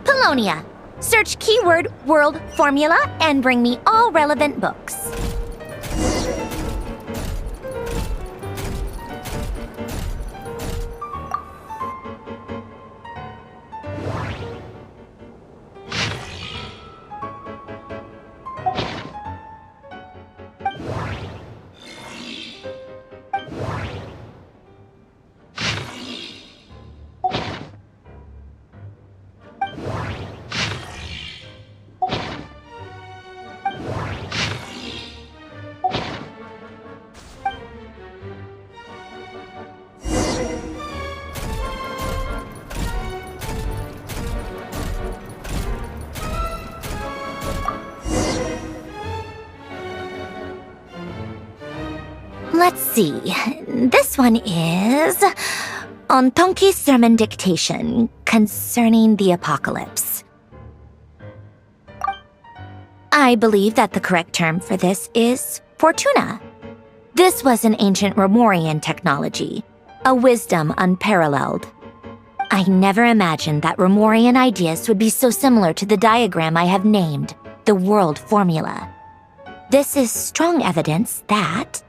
Polonia. Search keyword world formula and bring me all relevant books. Let's see. This one is on Tonki's sermon dictation concerning the apocalypse. I believe that the correct term for this is Fortuna. This was an ancient Romorian technology, a wisdom unparalleled. I never imagined that Romorian ideas would be so similar to the diagram I have named, the world formula. This is strong evidence that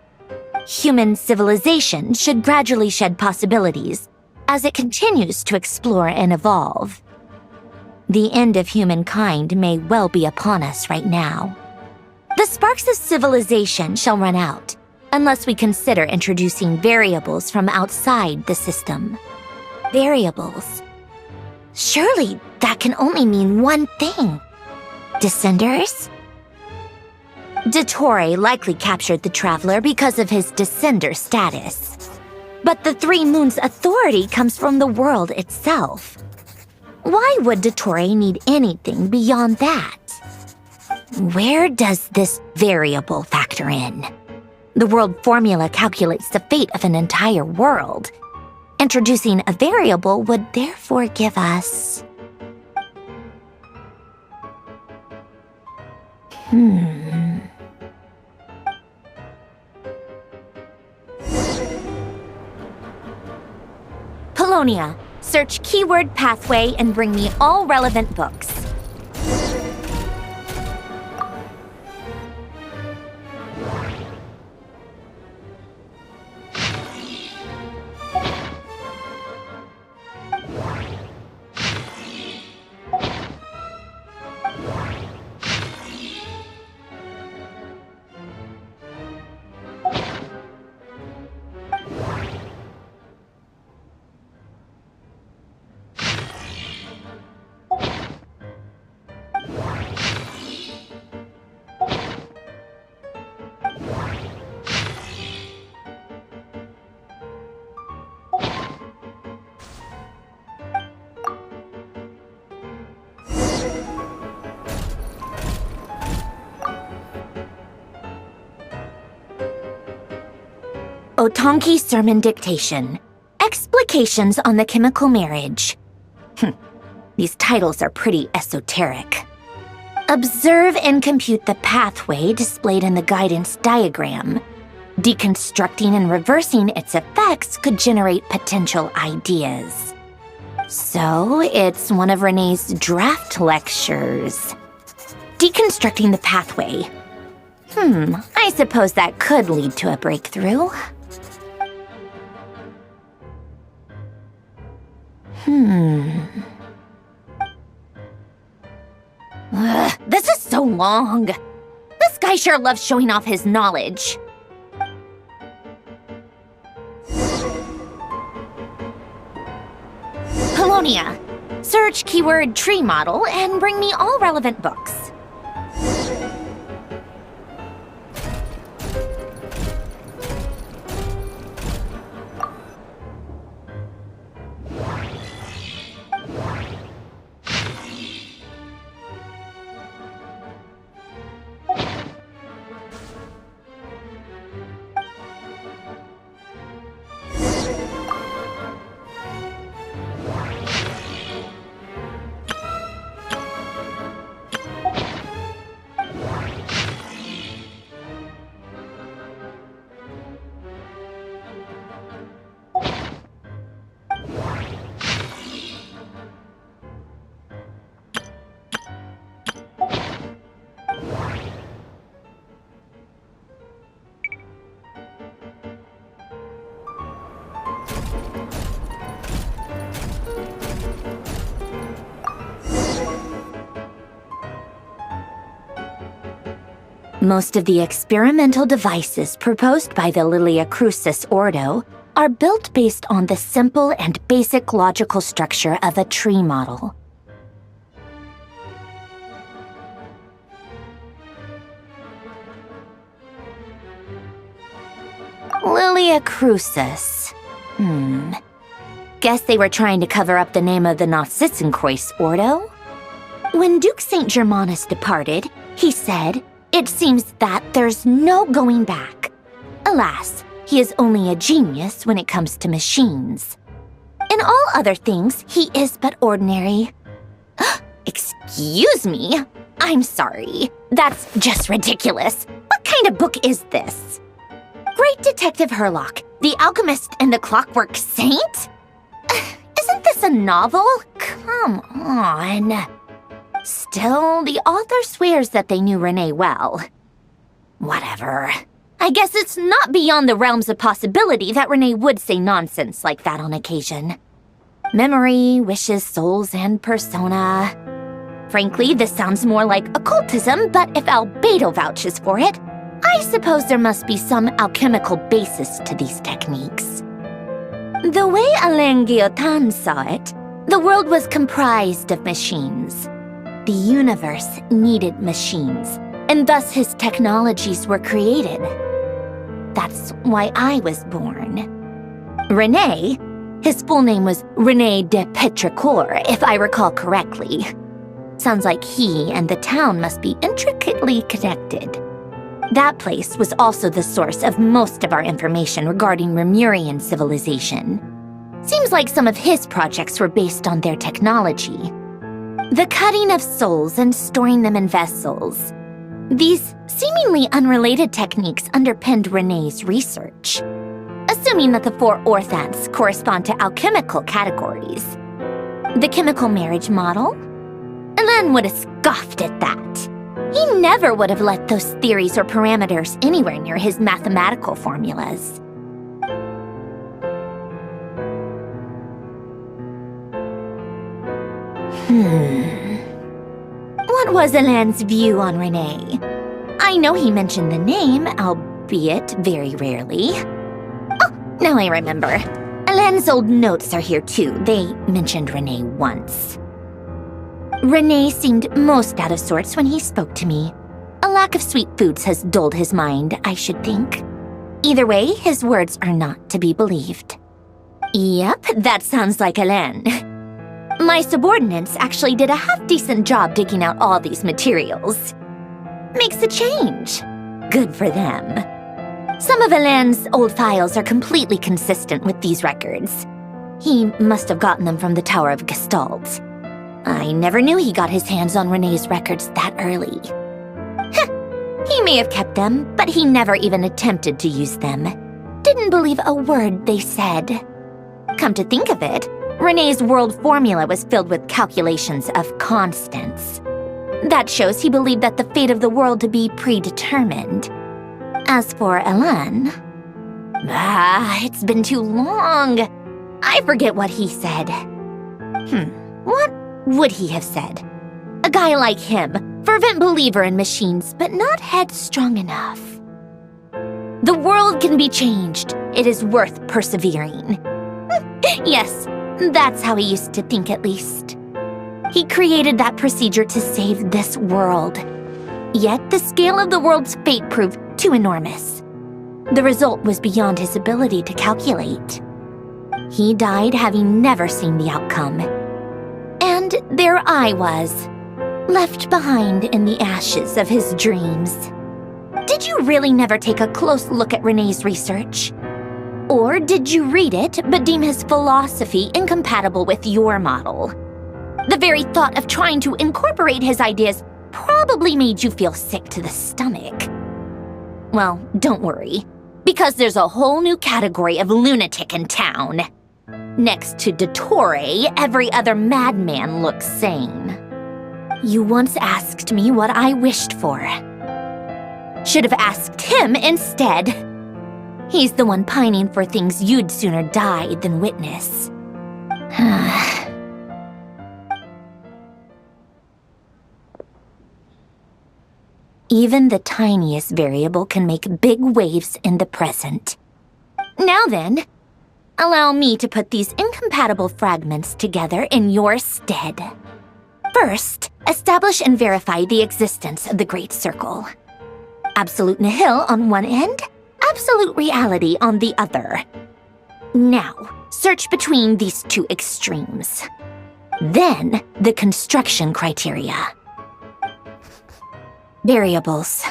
human civilization should gradually shed possibilities as it continues to explore and evolve. The end of humankind may well be upon us right now. The sparks of civilization shall run out unless we consider introducing variables from outside the system. Variables. Surely that can only mean one thing. Descenders? Dottore likely captured the Traveler because of his descender status. But the Three Moons' authority comes from the world itself. Why would Dottore need anything beyond that? Where does this variable factor in? The world formula calculates the fate of an entire world. Introducing a variable would therefore give us... Polonia. Search keyword pathway and bring me all relevant books. Otonki Sermon Dictation. Explications on the Chemical Marriage. These titles are pretty esoteric. Observe and compute the pathway displayed in the guidance diagram. Deconstructing and reversing its effects could generate potential ideas. So, it's one of Renee's draft lectures. Deconstructing the pathway. I suppose that could lead to a breakthrough. Ugh. long. This guy sure loves showing off his knowledge. Paulownia, search keyword tree model and bring me all relevant books. Most of the experimental devices proposed by the Lilia Crucis Ordo are built based on the simple and basic logical structure of a tree model. Lilia Crucis. Guess they were trying to cover up the name of the Nautitzenkreuz Ordo? When Duke St. Germanus departed, he said, "It seems that there's no going back." Alas, he is only a genius when it comes to machines. In all other things, he is but ordinary. Excuse me? I'm sorry. That's just ridiculous. What kind of book is this? Great Detective Herlock, The Alchemist and the Clockwork Saint? Isn't this a novel? Come on. Still, the author swears that they knew Renee well. Whatever. I guess it's not beyond the realms of possibility that Renee would say nonsense like that on occasion. Memory, wishes, souls, and persona. Frankly, this sounds more like occultism, but if Albedo vouches for it, I suppose there must be some alchemical basis to these techniques. The way Alain Guillotin saw it, the world was comprised of machines. The universe needed machines, and thus his technologies were created. That's why I was born. René, his full name was René de Petrichor, if I recall correctly. Sounds like he and the town must be intricately connected. That place was also the source of most of our information regarding Remurian civilization. Seems like some of his projects were based on their technology. The cutting of souls and storing them in vessels. These seemingly unrelated techniques underpinned René's research. Assuming that the four orthants correspond to alchemical categories. The chemical marriage model? Alain would have scoffed at that. He never would have let those theories or parameters anywhere near his mathematical formulas. What was Alain's view on Renee? I know he mentioned the name, albeit very rarely. Oh, now I remember. Alain's old notes are here too. They mentioned Renee once. Renee seemed most out of sorts when he spoke to me. A lack of sweet foods has dulled his mind, I should think. Either way, his words are not to be believed. Yep, that sounds like Alain. My subordinates actually did a half-decent job digging out all these materials. Makes a change. Good for them. Some of Alain's old files are completely consistent with these records. He must have gotten them from the Tower of Gestalt. I never knew he got his hands on René's records that early. He may have kept them, but he never even attempted to use them. Didn't believe a word they said. Come to think of it, René's world formula was filled with calculations of constants. That shows he believed that the fate of the world to be predetermined. As for Alain... it's been too long. I forget what he said. What would he have said? A guy like him, Fervent believer in machines, but not headstrong enough. The world can be changed. It is worth persevering. Yes, that's how he used to think at least. He created that procedure to save this world. Yet the scale of the world's fate proved too enormous. The result was beyond his ability to calculate. He died having never seen the outcome. And there I was, left behind in the ashes of his dreams. Did you really never take a close look at Renee's research? Or did you read it but deem his philosophy incompatible with your model? The very thought of trying to incorporate his ideas probably made you feel sick to the stomach. Well, don't worry, because there's a whole new category of lunatic in town. Next to Dottore, every other madman looks sane. You once asked me what I wished for. Should have asked him instead. He's the one pining for things you'd sooner die than witness. Even the tiniest variable can make big waves in the present. Now then, allow me to put these incompatible fragments together in your stead. First, establish and verify the existence of the Great Circle. Absolute nihil on one end, absolute reality on the other. Now, search between these two extremes. Then, the construction criteria. Variables.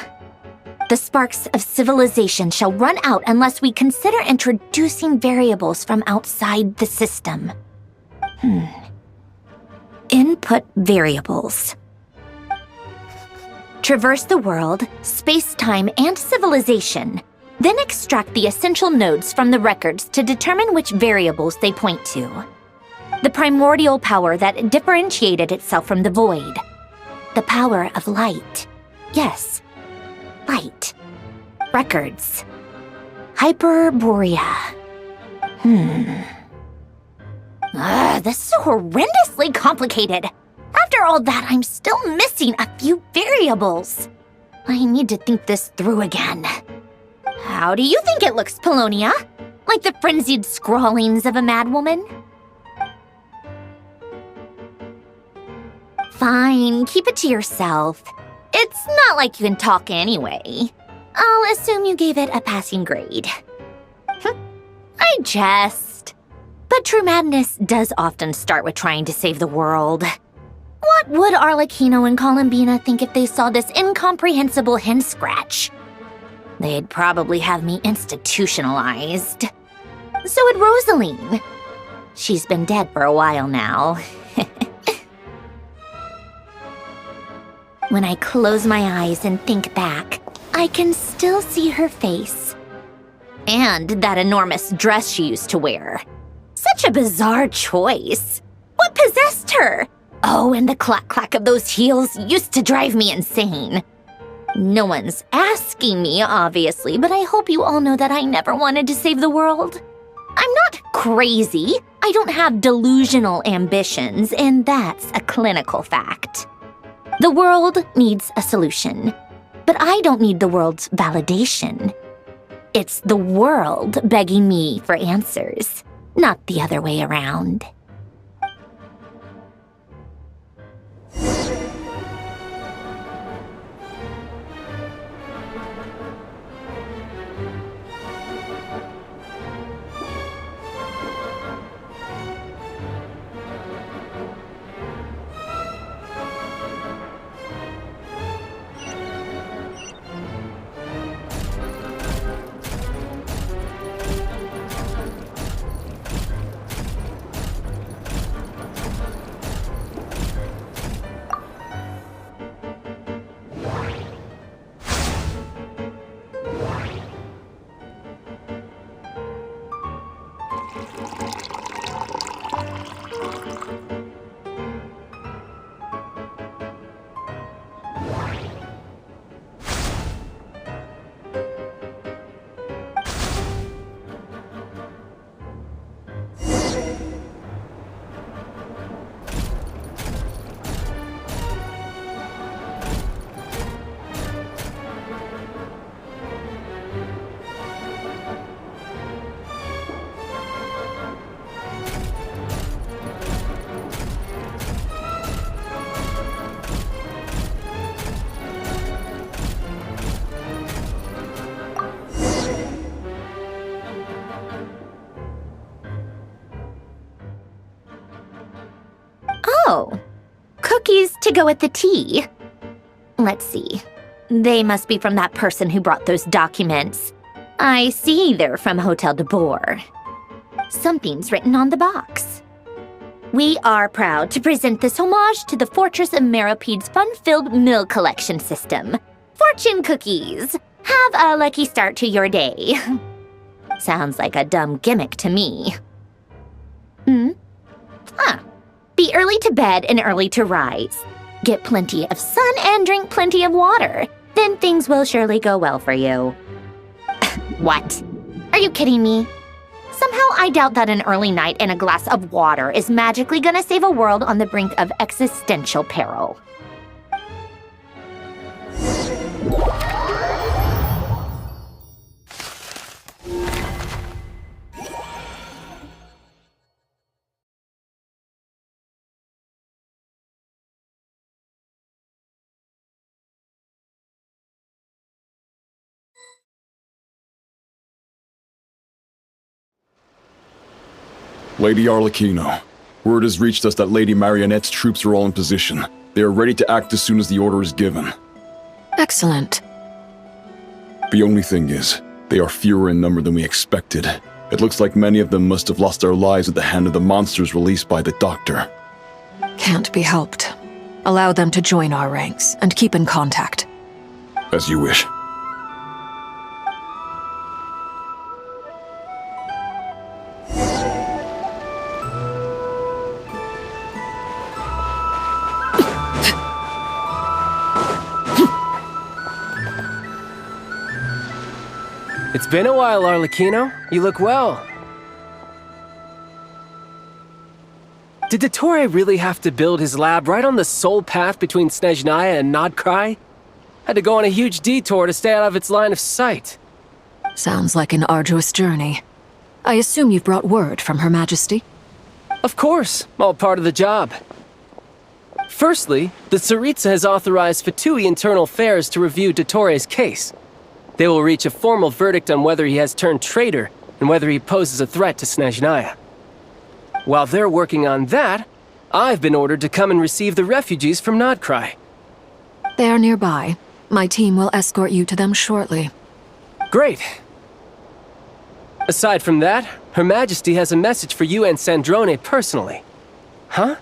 The sparks of civilization shall run out unless we consider introducing variables from outside the system. Input variables. Traverse the world, space-time, and civilization. Then extract the essential nodes from the records to determine which variables they point to. The primordial power that differentiated itself from the void. The power of light. Yes, light. Records. Hyperborea. This is so horrendously complicated. After all that, I'm still missing a few variables. I need to think this through again. How do you think it looks, Paulownia? Like the frenzied scrawlings of a madwoman? Fine, keep it to yourself. It's not like you can talk anyway. I'll assume you gave it a passing grade. I jest. But true madness does often start with trying to save the world. What would Arlecchino and Columbina think if they saw this incomprehensible hen scratch? They'd probably have me institutionalized. So would Rosaline. She's been dead for a while now. When I close my eyes and think back, I can still see her face. And that enormous dress she used to wear. Such a bizarre choice. What possessed her? Oh, and the clack-clack of those heels used to drive me insane. No one's asking me, obviously, but I hope you all know that I never wanted to save the world. I'm not crazy. I don't have delusional ambitions, and that's a clinical fact. The world needs a solution, but I don't need the world's validation. It's the world begging me for answers, not the other way around. Oh, cookies to go with the tea. Let's see. They must be from that person who brought those documents. I see they're from Hotel de Boer. Something's written on the box. We are proud to present this homage to the Fortress of Meropede's fun-filled meal collection system. Fortune cookies! Have a lucky start to your day. Sounds like a dumb gimmick to me. Be early to bed and early to rise. Get plenty of sun and drink plenty of water. Then things will surely go well for you. What? Are you kidding me? Somehow I doubt that an early night and a glass of water is magically gonna save a world on the brink of existential peril. Lady Arlecchino, word has reached us that Lady Marionette's troops are all in position. They are ready to act as soon as the order is given. Excellent. The only thing is, they are fewer in number than we expected. It looks like many of them must have lost their lives at the hand of the monsters released by the Doctor. Can't be helped. Allow them to join our ranks and keep in contact. As you wish. It's been a while, Arlecchino. You look well. Did Dottore really have to build his lab right on the sole path between Snezhnaya and Nodkrai? Had to go on a huge detour to stay out of its line of sight. Sounds like an arduous journey. I assume you've brought word from Her Majesty? Of course, all part of the job. Firstly, the Tsaritsa has authorized Fatui Internal Affairs to review Dottore's case. They will reach a formal verdict on whether he has turned traitor and whether he poses a threat to Snezhnaya. While they're working on that, I've been ordered to come and receive the refugees from Nodkrai. They are nearby. My team will escort you to them shortly. Great. Aside from that, Her Majesty has a message for you and Sandrone personally. Huh?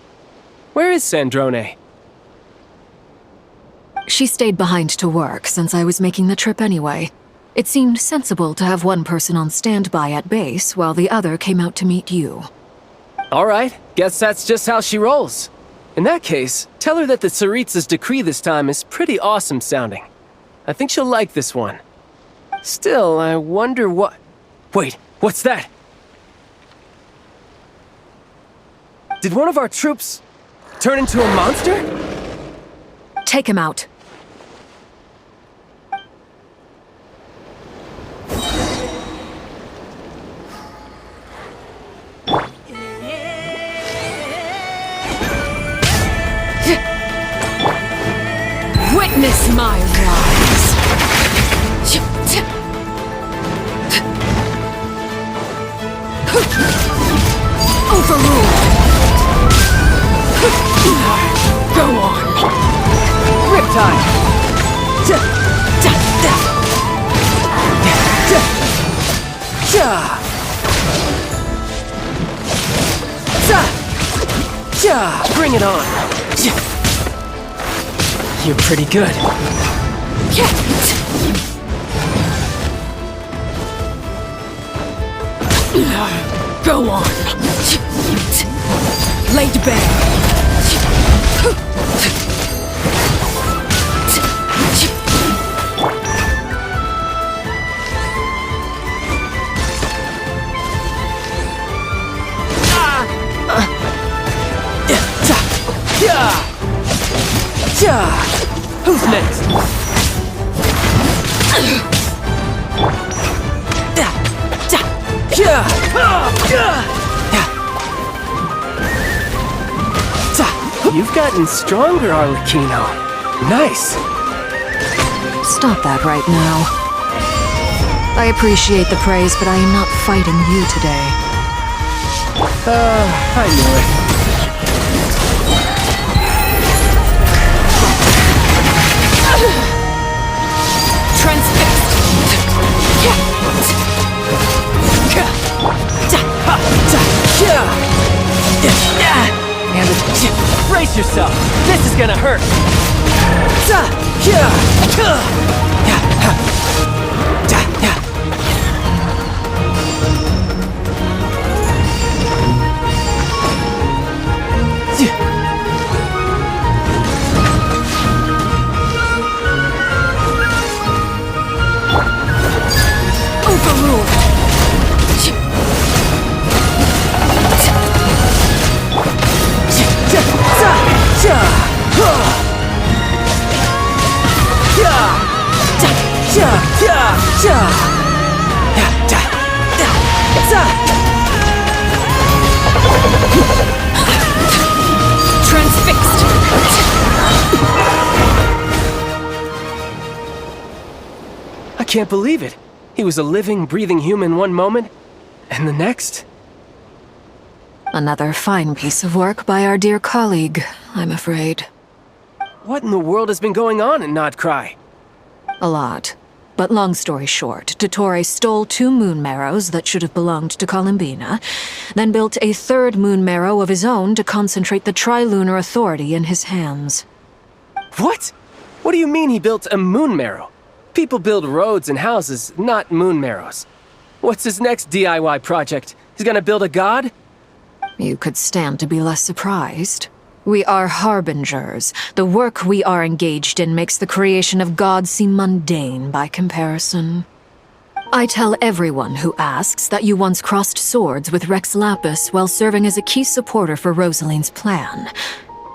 Where is Sandrone? She stayed behind to work since I was making the trip anyway. It seemed sensible to have one person on standby at base while the other came out to meet you. All right, guess that's just how she rolls. In that case, tell her that the Tsaritsa's decree this time is pretty awesome sounding. I think she'll like this one. Still, I wonder what... Wait, what's that? Did one of our troops turn into a monster? Take him out. Witness my rise! Overruled! Go on! Riptide! Bring it on! You're pretty good. Go on! Laid bare! Who's next? You've gotten stronger, Arlecchino. Nice. Stop that right now. I appreciate the praise, but I am not fighting you today. I knew it. Brace yourself! This is gonna hurt! Transfixed! I can't believe it. He was a living, breathing human one moment, and the next... Another fine piece of work by our dear colleague, I'm afraid. What in the world has been going on in Nodcry? A lot. But long story short, Dottore stole 2 moon marrows that should have belonged to Columbina, then built a 3rd moon marrow of his own to concentrate the Trilunar Authority in his hands. What? What do you mean he built a moon marrow? People build roads and houses, not moon marrows. What's his next DIY project? He's gonna build a god? You could stand to be less surprised. We are harbingers. The work we are engaged in makes the creation of gods seem mundane by comparison. I tell everyone who asks that you once crossed swords with Rex Lapis while serving as a key supporter for Rosaline's plan.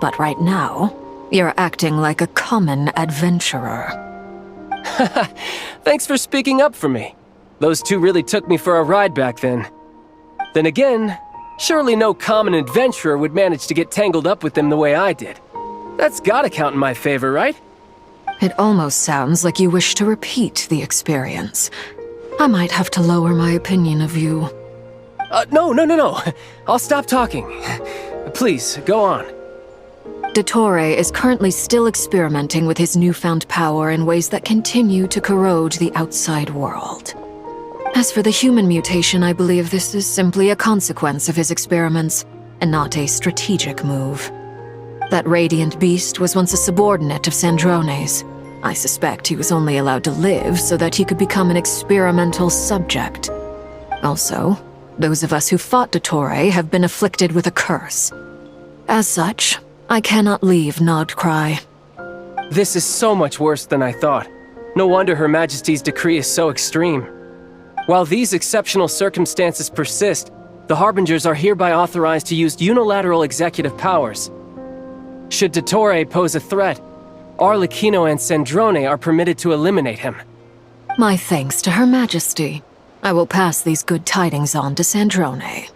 But right now, you're acting like a common adventurer. Thanks for speaking up for me. Those 2 really took me for a ride back then. Then again, surely no common adventurer would manage to get tangled up with them the way I did. That's gotta count in my favor, right? It almost sounds like you wish to repeat the experience. I might have to lower my opinion of you. No. I'll stop talking. Please, go on. Dottore is currently still experimenting with his newfound power in ways that continue to corrode the outside world. As for the human mutation, I believe this is simply a consequence of his experiments, and not a strategic move. That radiant beast was once a subordinate of Sandrone's. I suspect he was only allowed to live so that he could become an experimental subject. Also, those of us who fought Dottore have been afflicted with a curse. As such, I cannot leave Nodcry. This is so much worse than I thought. No wonder Her Majesty's decree is so extreme. While these exceptional circumstances persist, the Harbingers are hereby authorized to use unilateral executive powers. Should Dottore pose a threat, Arlecchino and Sandrone are permitted to eliminate him. My thanks to Her Majesty. I will pass these good tidings on to Sandrone.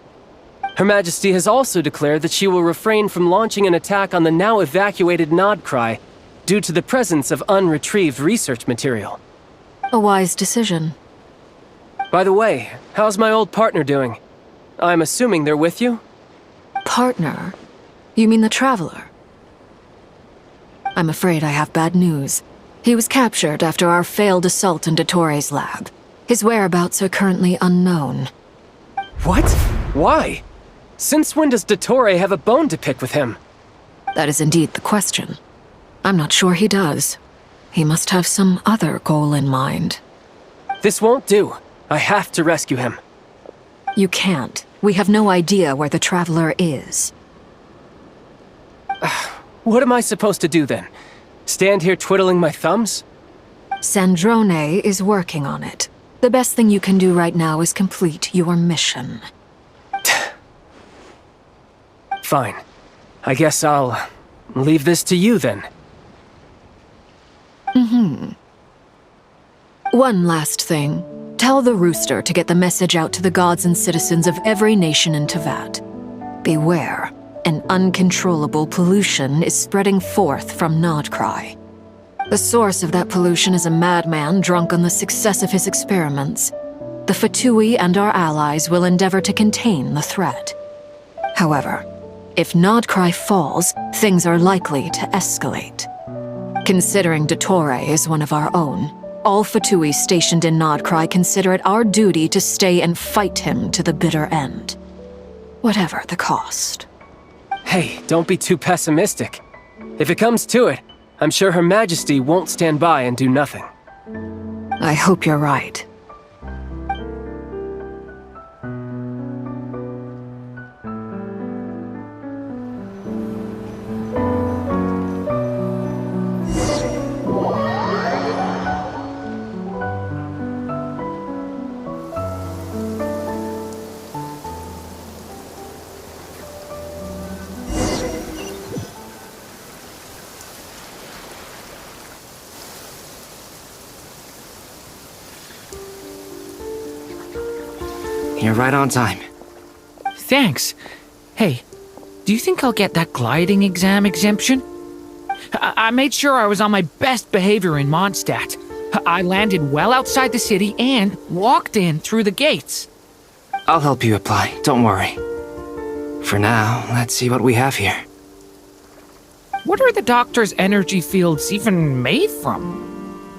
Her Majesty has also declared that she will refrain from launching an attack on the now evacuated Nodcry due to the presence of unretrieved research material. A wise decision. By the way, how's my old partner doing? I'm assuming they're with you? Partner? You mean the Traveler? I'm afraid I have bad news. He was captured after our failed assault in Dottore's lab. His whereabouts are currently unknown. What? Why? Since when does Dottore have a bone to pick with him? That is indeed the question. I'm not sure he does. He must have some other goal in mind. This won't do. I have to rescue him. You can't. We have no idea where the Traveler is. What am I supposed to do then? Stand here twiddling my thumbs? Sandrone is working on it. The best thing you can do right now is complete your mission. Fine. I guess I'll leave this to you then. One last thing. Tell the Rooster to get the message out to the gods and citizens of every nation in Teyvat. Beware. An uncontrollable pollution is spreading forth from Nodcry. The source of that pollution is a madman drunk on the success of his experiments. The Fatui and our allies will endeavor to contain the threat. However, if Nodcry falls, things are likely to escalate. Considering Dottore is one of our own, all Fatui stationed in Nodcry consider it our duty to stay and fight him to the bitter end. Whatever the cost. Hey, don't be too pessimistic. If it comes to it, I'm sure Her Majesty won't stand by and do nothing. I hope you're right. You're right on time. Thanks. Hey, do you think I'll get that gliding exam exemption? I made sure I was on my best behavior in Mondstadt. I landed well outside the city and walked in through the gates. I'll help you apply, don't worry. For now, let's see what we have here. What are the doctor's energy fields even made from?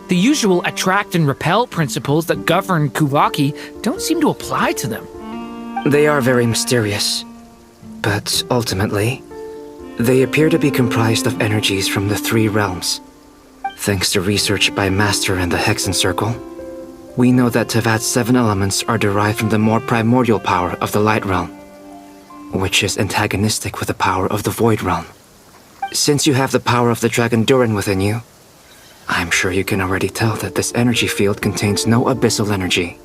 The usual attract and repel principles that govern Kuvaki don't seem to apply to them. They are very mysterious, but ultimately, they appear to be comprised of energies from the three realms. Thanks to research by Master and the Hexen Circle, we know that Tevat's 7 elements are derived from the more primordial power of the Light Realm, which is antagonistic with the power of the Void Realm. Since you have the power of the Dragon Durin within you, I'm sure you can already tell that this energy field contains no abyssal energy.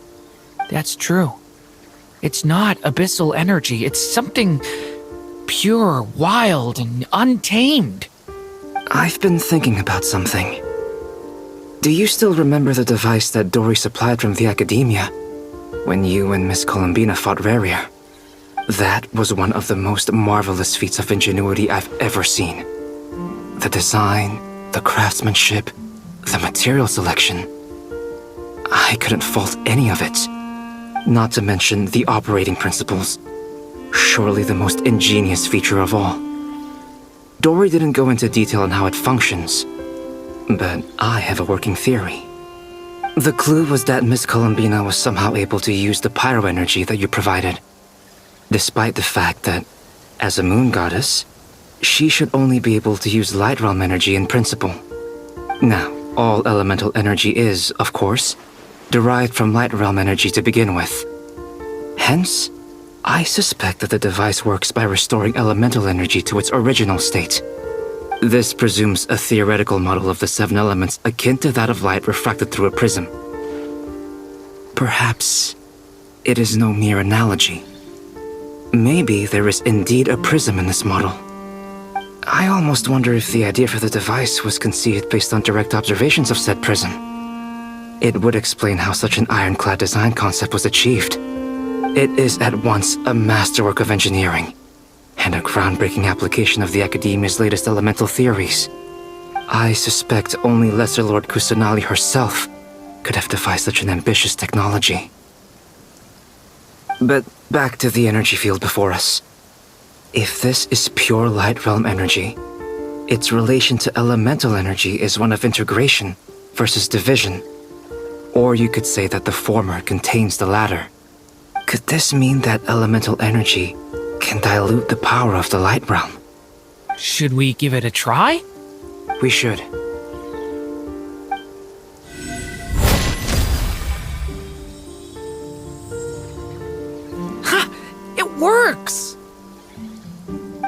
That's true. It's not abyssal energy, it's something pure, wild, and untamed. I've been thinking about something. Do you still remember the device that Dory supplied from the Academia when you and Miss Columbina fought Rarier? That was one of the most marvelous feats of ingenuity I've ever seen. The design, the craftsmanship, the material selection. I couldn't fault any of it. Not to mention the operating principles. Surely the most ingenious feature of all. Dory didn't go into detail on how it functions, but I have a working theory. The clue was that Miss Columbina was somehow able to use the pyro energy that you provided, despite the fact that, as a moon goddess, she should only be able to use Light Realm energy in principle. Now, all elemental energy is, of course, derived from Light Realm energy to begin with. Hence, I suspect that the device works by restoring elemental energy to its original state. This presumes a theoretical model of the 7 elements akin to that of light refracted through a prism. Perhaps it is no mere analogy. Maybe there is indeed a prism in this model. I almost wonder if the idea for the device was conceived based on direct observations of said prism. It would explain how such an ironclad design concept was achieved. It is at once a masterwork of engineering and a groundbreaking application of the Academia's latest elemental theories. I suspect only Lesser Lord Kusanali herself could have devised such an ambitious technology. But back to the energy field before us. If this is pure Light Realm energy, its relation to elemental energy is one of integration versus division. Or you could say that the former contains the latter. Could this mean that elemental energy can dilute the power of the Light Realm? Should we give it a try? We should. Ha! It works!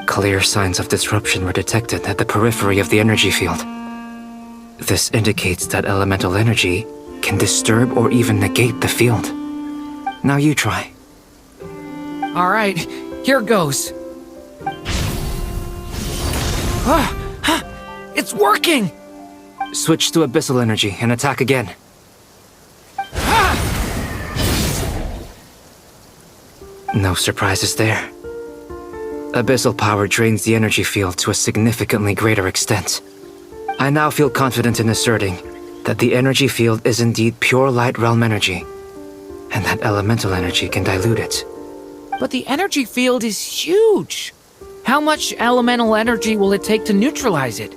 Clear signs of disruption were detected at the periphery of the energy field. This indicates that elemental energy can disturb or even negate the field. Now you try. All right, here goes. It's working! Switch to abyssal energy and attack again. No surprises there. Abyssal power drains the energy field to a significantly greater extent. I now feel confident in asserting that the energy field is indeed pure Light Realm energy, and that elemental energy can dilute it. But the energy field is huge. How much elemental energy will it take to neutralize it?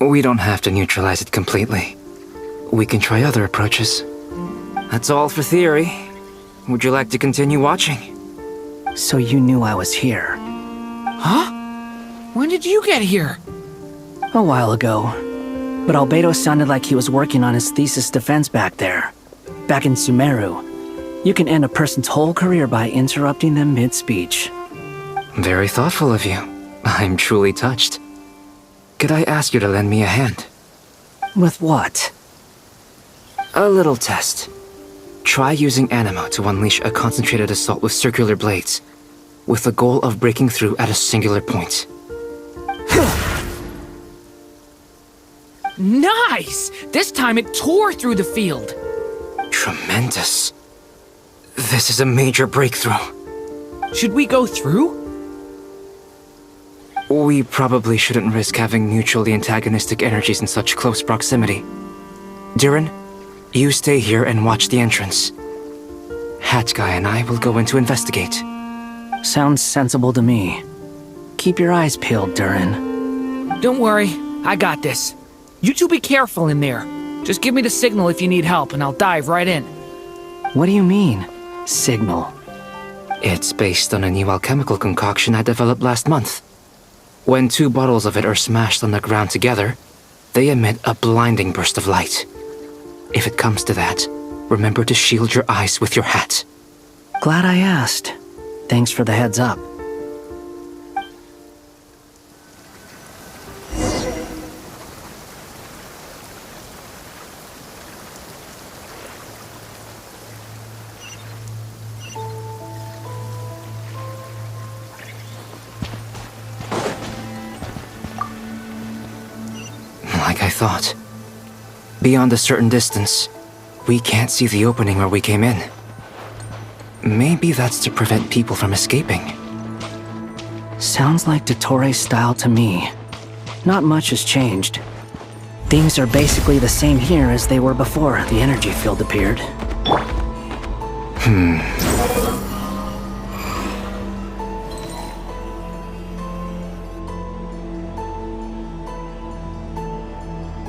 We don't have to neutralize it completely. We can try other approaches. That's all for theory. Would you like to continue watching? So you knew I was here. When did you get here? A while ago. But Albedo sounded like he was working on his thesis defense back there. Back in Sumeru. You can end a person's whole career by interrupting them mid-speech. Very thoughtful of you. I'm truly touched. Could I ask you to lend me a hand? With what? A little test. Try using Anemo to unleash a concentrated assault with circular blades, with the goal of breaking through at a singular point. Nice! This time it tore through the field. Tremendous. This is a major breakthrough. Should we go through? We probably shouldn't risk having mutually antagonistic energies in such close proximity. Durin, you stay here and watch the entrance. Hat Guy and I will go in to investigate. Sounds sensible to me. Keep your eyes peeled, Durin. Don't worry, I got this. You two be careful in there. Just give me the signal if you need help and I'll dive right in. What do you mean, signal? It's based on a new alchemical concoction I developed last month. When 2 bottles of it are smashed on the ground together, they emit a blinding burst of light. If it comes to that, remember to shield your eyes with your hat. Glad I asked. Thanks for the heads up. Like I thought. Beyond a certain distance, we can't see the opening where we came in. Maybe that's to prevent people from escaping. Sounds like Dottore style to me. Not much has changed. Things are basically the same here as they were before the energy field appeared.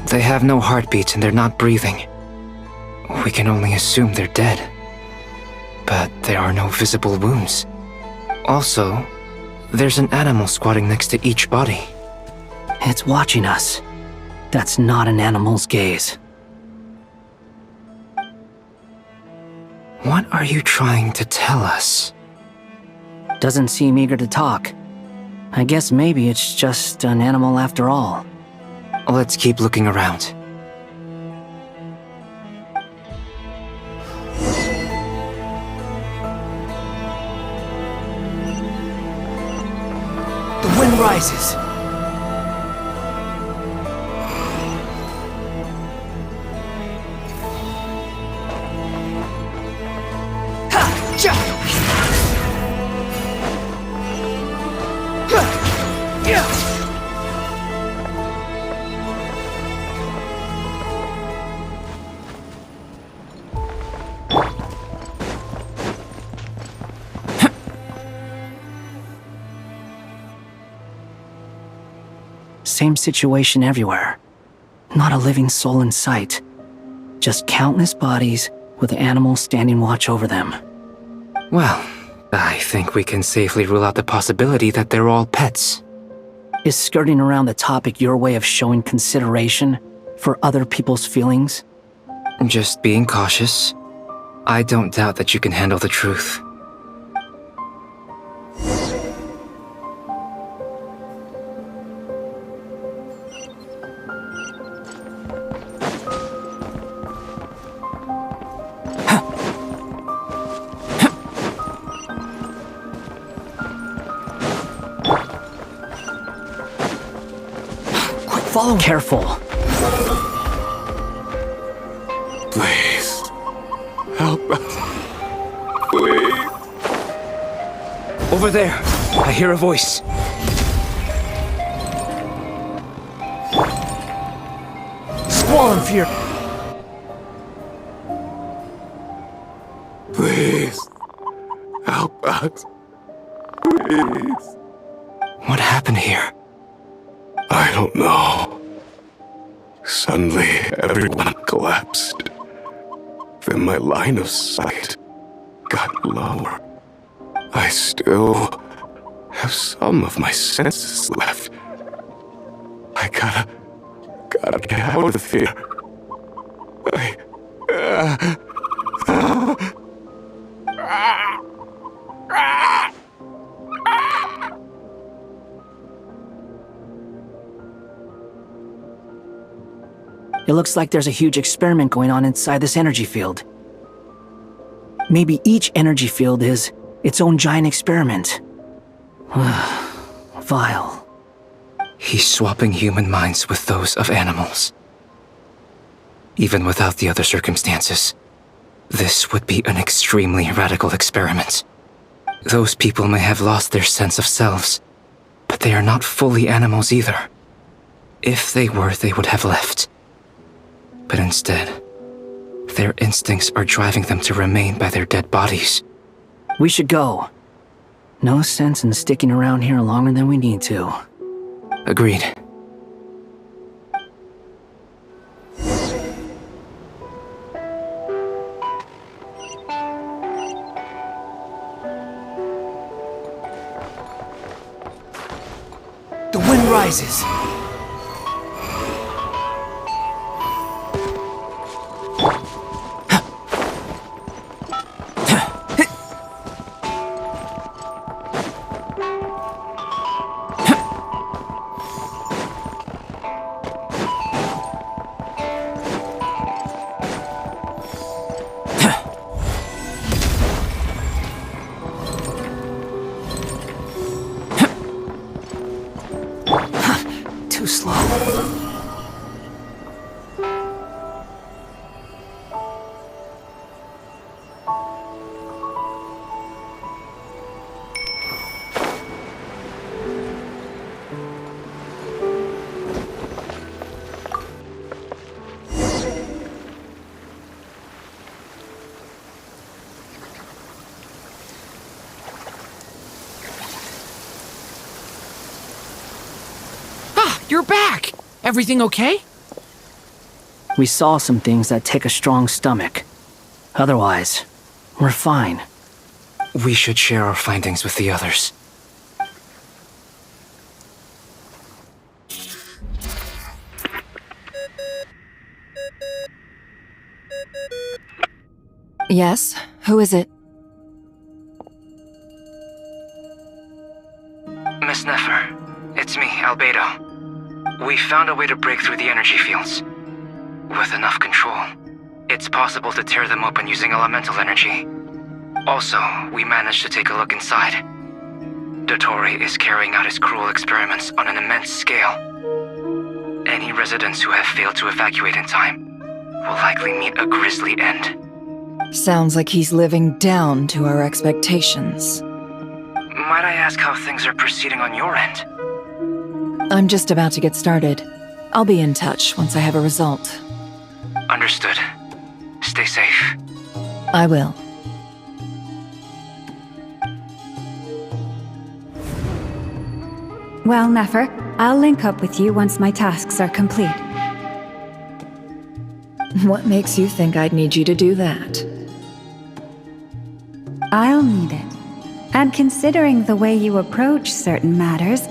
They have no heartbeats and they're not breathing. We can only assume they're dead. But there are no visible wounds. Also, there's an animal squatting next to each body. It's watching us. That's not an animal's gaze. What are you trying to tell us? Doesn't seem eager to talk. I guess maybe it's just an animal after all. Let's keep looking around. The wind rises. Ha! Ja! Ha! Yeah! Same situation everywhere. Not a living soul in sight. Just countless bodies with animals standing watch over them. Well, I think we can safely rule out the possibility that they're all pets. Is skirting around the topic your way of showing consideration for other people's feelings? Just being cautious. I don't doubt that you can handle the truth. Follow. Careful. Please. Help us. Please. Over there, I hear a voice. Squall and fear. Please. Help us. Please. What happened here? I don't know. Suddenly, everyone collapsed. Then my line of sight got lower. I still have some of my senses left. I gotta get out of here. It looks like there's a huge experiment going on inside this energy field. Maybe each energy field is its own giant experiment. Vile. He's swapping human minds with those of animals. Even without the other circumstances, this would be an extremely radical experiment. Those people may have lost their sense of selves, but they are not fully animals either. If they were, they would have left. But instead, their instincts are driving them to remain by their dead bodies. We should go. No sense in sticking around here longer than we need to. Agreed. The wind rises. Too slow. You're back! Everything okay? We saw some things that take a strong stomach. Otherwise, we're fine. We should share our findings with the others. Yes? Who is it? Miss Nefer, it's me, Albedo. We found a way to break through the energy fields. With enough control, it's possible to tear them open using elemental energy. Also, we managed to take a look inside. Dottore is carrying out his cruel experiments on an immense scale. Any residents who have failed to evacuate in time will likely meet a grisly end. Sounds like he's living down to our expectations. Might I ask how things are proceeding on your end? I'm just about to get started. I'll be in touch once I have a result. Understood. Stay safe. I will. Well, Nefer, I'll link up with you once my tasks are complete. What makes you think I'd need you to do that? I'll need it. And considering the way you approach certain matters,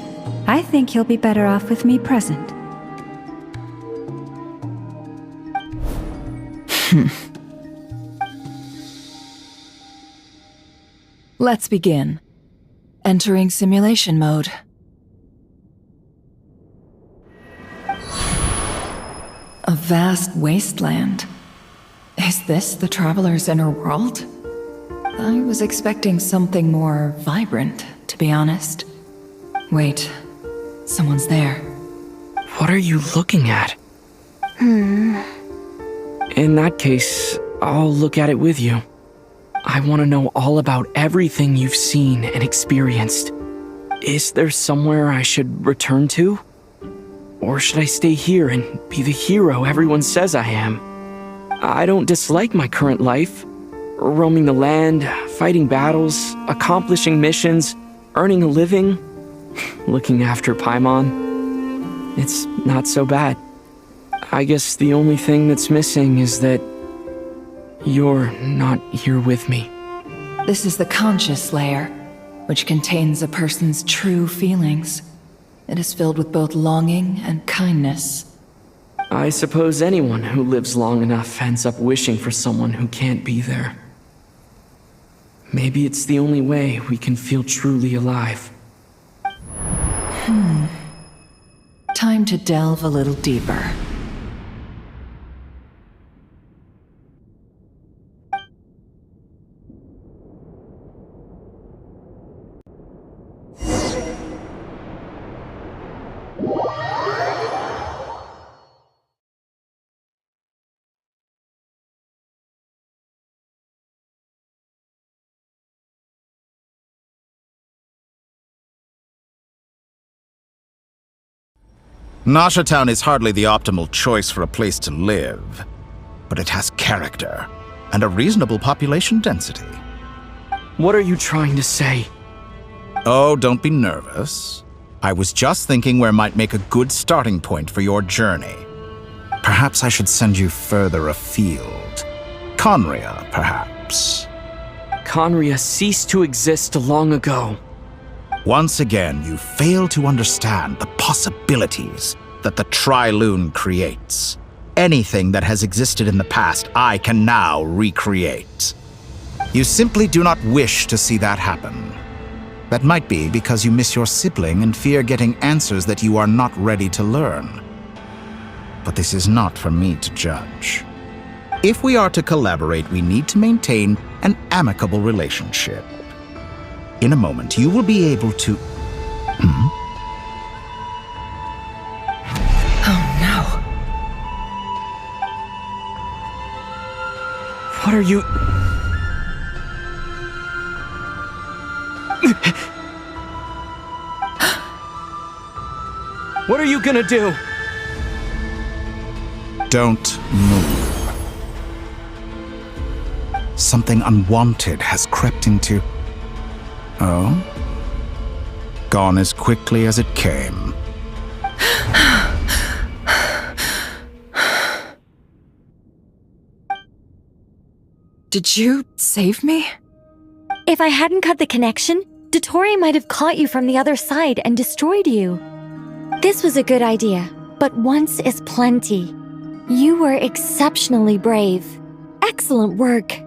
I think you'll be better off with me present. Let's begin. Entering simulation mode. A vast wasteland. Is this the Traveler's inner world? I was expecting something more vibrant, to be honest. Wait, someone's there. What are you looking at? In that case, I'll look at it with you. I want to know all about everything you've seen and experienced. Is there somewhere I should return to? Or should I stay here and be the hero everyone says I am? I don't dislike my current life. Roaming the land, fighting battles, accomplishing missions, earning a living, looking after Paimon. It's not so bad. I guess the only thing that's missing is that you're not here with me. This is the conscious layer. which contains a person's true feelings. It is filled with both longing and kindness. I suppose anyone who lives long enough ends up wishing for someone who can't be there. Maybe it's the only way we can feel truly alive. Time to delve a little deeper. Nasha Town is hardly the optimal choice for a place to live, but it has character and a reasonable population density. What are you trying to say? Oh, don't be nervous. I was just thinking where might make a good starting point for your journey. Perhaps I should send you further afield. Conria, perhaps. Conria ceased to exist long ago. Once again, you fail to understand the possibilities that the Tri-Lune creates. Anything that has existed in the past, I can now recreate. You simply do not wish to see that happen. That might be because you miss your sibling and fear getting answers that you are not ready to learn. But this is not for me to judge. If we are to collaborate, we need to maintain an amicable relationship. In a moment, you will be able to... Oh no. What are you... What are you gonna do? Don't move. Something unwanted has crept into... Oh? Gone as quickly as it came. Did you save me? If I hadn't cut the connection, Dottore might have caught you from the other side and destroyed you. This was a good idea, but once is plenty. You were exceptionally brave. Excellent work.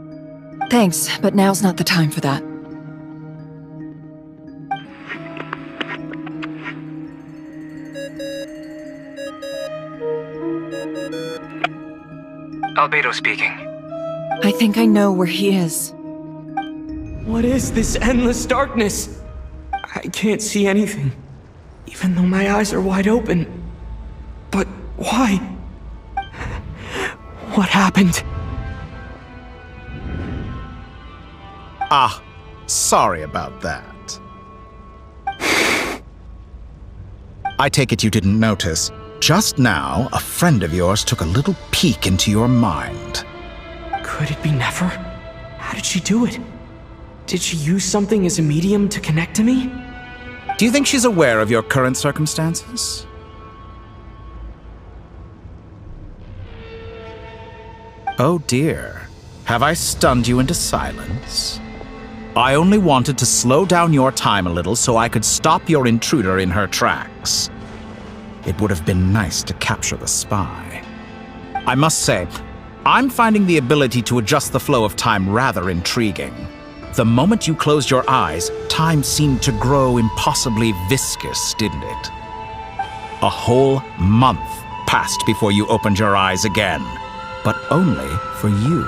Thanks, but now's not the time for that. Albedo speaking. I think I know where he is. What is this endless darkness? I can't see anything, even though my eyes are wide open. But why? What happened? Ah, sorry about that. I take it you didn't notice. Just now, a friend of yours took a little peek into your mind. Could it be Nefer? How did she do it? Did she use something as a medium to connect to me? Do you think she's aware of your current circumstances? Oh dear. Have I stunned you into silence? I only wanted to slow down your time a little so I could stop your intruder in her tracks. It would have been nice to capture the spy. I must say, I'm finding the ability to adjust the flow of time rather intriguing. The moment you closed your eyes, time seemed to grow impossibly viscous, didn't it? A whole month passed before you opened your eyes again, but only for you.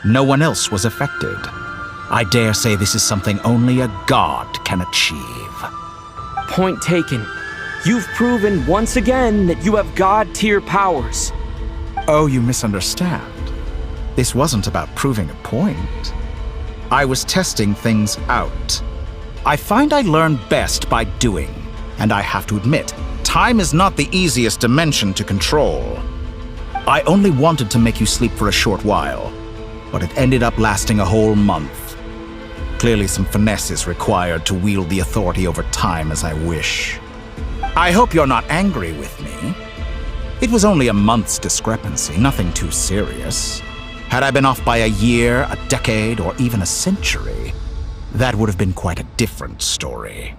No one else was affected. I dare say this is something only a god can achieve. Point taken. You've proven once again that you have god-tier powers. Oh, you misunderstand. This wasn't about proving a point. I was testing things out. I find I learn best by doing, and I have to admit, time is not the easiest dimension to control. I only wanted to make you sleep for a short while, but it ended up lasting a whole month. Clearly some finesse is required to wield the authority over time as I wish. I hope you're not angry with me. It was only a month's discrepancy, nothing too serious. Had I been off by a year, a decade, or even a century, that would have been quite a different story.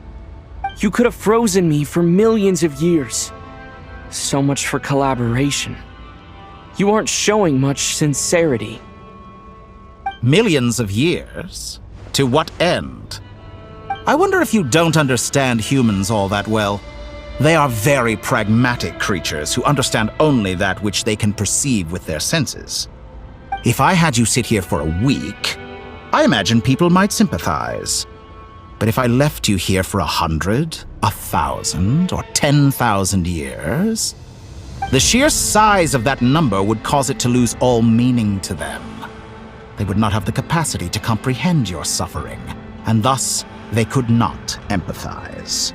You could have frozen me for millions of years. So much for collaboration. You aren't showing much sincerity. Millions of years? To what end? I wonder if you don't understand humans all that well. They are very pragmatic creatures who understand only that which they can perceive with their senses. If I had you sit here for a week, I imagine people might sympathize. But if I left you here for 100, 1,000, or 10,000 years, the sheer size of that number would cause it to lose all meaning to them. They would not have the capacity to comprehend your suffering, and thus they could not empathize.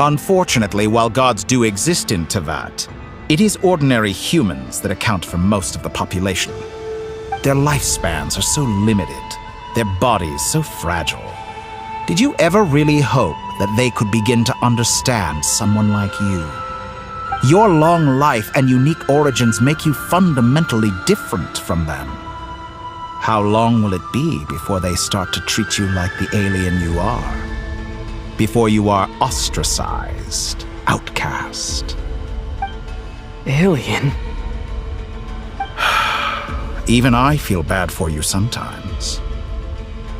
Unfortunately, while gods do exist in Teyvat, it is ordinary humans that account for most of the population. Their lifespans are so limited, their bodies so fragile. Did you ever really hope that they could begin to understand someone like you? Your long life and unique origins make you fundamentally different from them. How long will it be before they start to treat you like the alien you are? Before you are ostracized, outcast? Alien? Even I feel bad for you sometimes.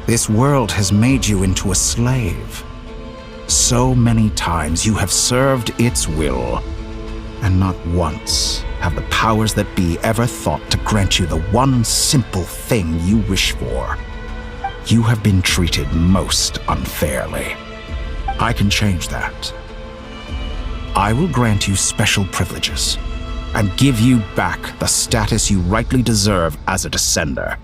This world has made you into a slave. So many times you have served its will, and not once have the powers that be ever thought to grant you the one simple thing you wish for. You have been treated most unfairly. I can change that. I will grant you special privileges and give you back the status you rightly deserve as a descender.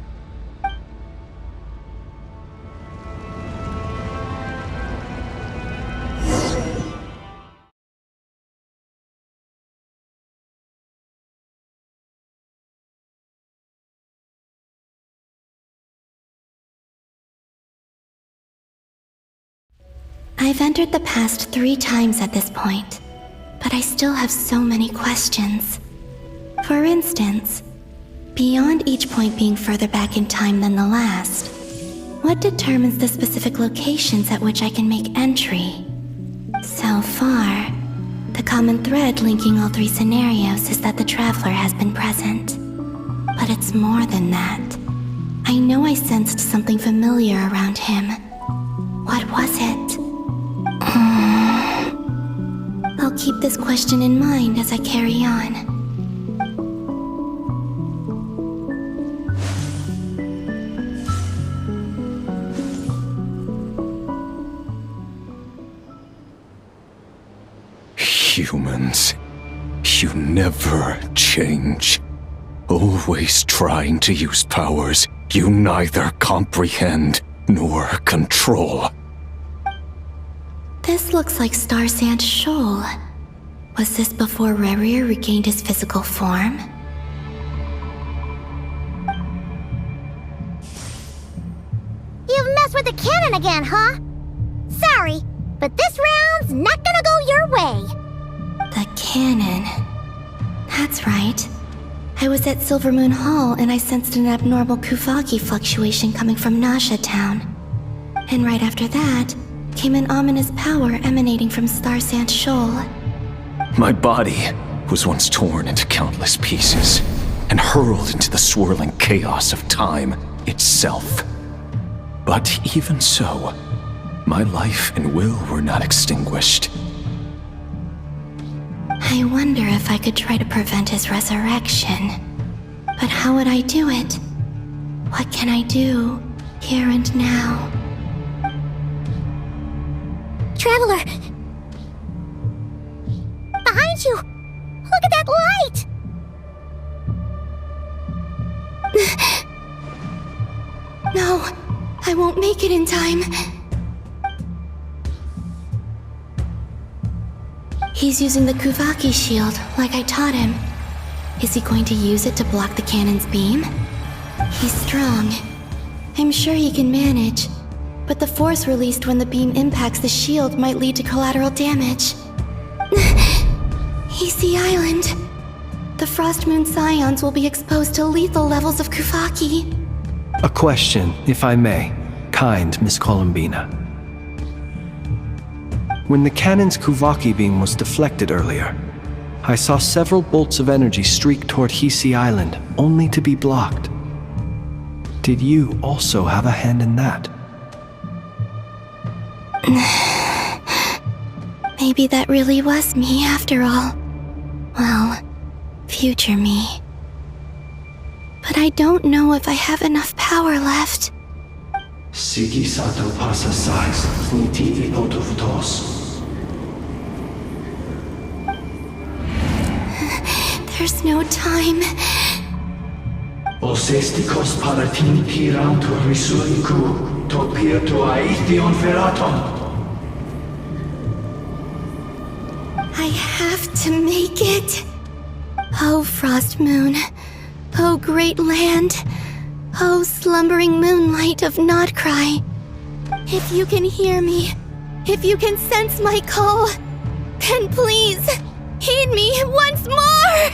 I've entered the past 3 times at this point, but I still have so many questions. For instance, beyond each point being further back in time than the last, what determines the specific locations at which I can make entry? So far, the common thread linking all 3 scenarios is that the Traveler has been present. But it's more than that. I know I sensed something familiar around him. What was it? I'll keep this question in mind as I carry on. Humans, you never change. Always trying to use powers you neither comprehend nor control. This looks like Star Sand Shoal. Was this before Rerir regained his physical form? You've messed with the cannon again, huh? Sorry, but this round's not gonna go your way. The cannon. That's right. I was at Silvermoon Hall and I sensed an abnormal Kuvaki fluctuation coming from Nasha Town. And right after that, came an ominous power emanating from Star Sand Shoal. My body was once torn into countless pieces and hurled into the swirling chaos of time itself. But even so, my life and will were not extinguished. I wonder if I could try to prevent his resurrection. But how would I do it? What can I do, here and now? Traveler! Behind you! Look at that light! No, I won't make it in time. He's using the Kuvaki shield, like I taught him. Is he going to use it to block the cannon's beam? He's strong. I'm sure he can manage. But the force released when the beam impacts the shield might lead to collateral damage. He's the island. The Frostmoon Scions will be exposed to lethal levels of Kuvaki. A question, if I may. kind, Miss Columbina. When the cannon's Kuvaki beam was deflected earlier, I saw several bolts of energy streak toward Hisi Island, only to be blocked. Did you also have a hand in that? Maybe that really was me after all. Well, future me. But I don't know if I have enough power left. Siki sato pasa sais, niti tos. There's no time. Osestikos palatini tiram to risuiku, to pia to aithion feraton. I have to make it. Oh, Frost Moon. Oh, great land. Oh, slumbering moonlight of Nodcry. If you can hear me, if you can sense my call, then please, heed me once more!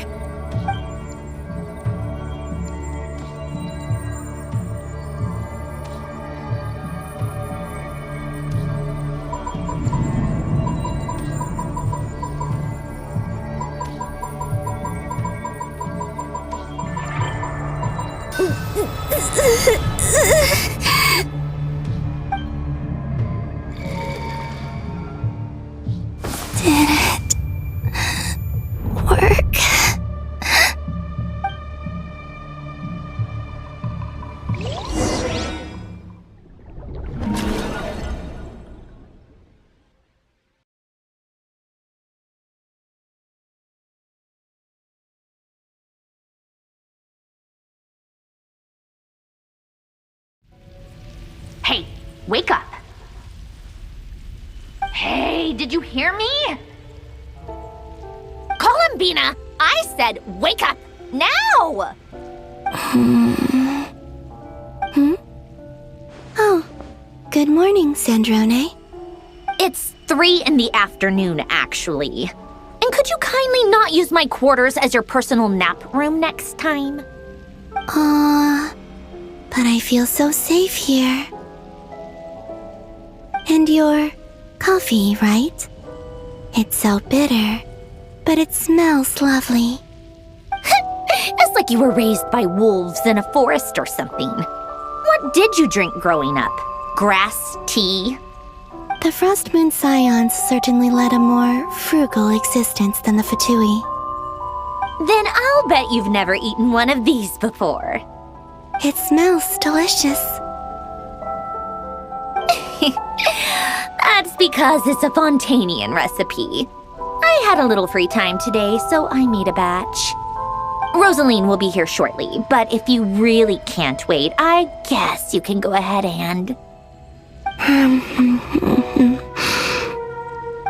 Did it work? Hey, wake up! Hey, did you hear me? Columbina, I said wake up now! Oh, good morning, Sandrone. It's 3 in the afternoon, actually. And could you kindly not use my quarters as your personal nap room next time? But I feel so safe here. And your coffee, right? It's so bitter, but it smells lovely. It's like you were raised by wolves in a forest or something. What did you drink growing up? Grass tea? The Frost Moon Scions certainly led a more frugal existence than the Fatui. Then I'll bet you've never eaten one of these before. It smells delicious. That's because it's a Fontanian recipe. I had a little free time today, so I made a batch. Rosaline will be here shortly, but if you really can't wait, I guess you can go ahead and...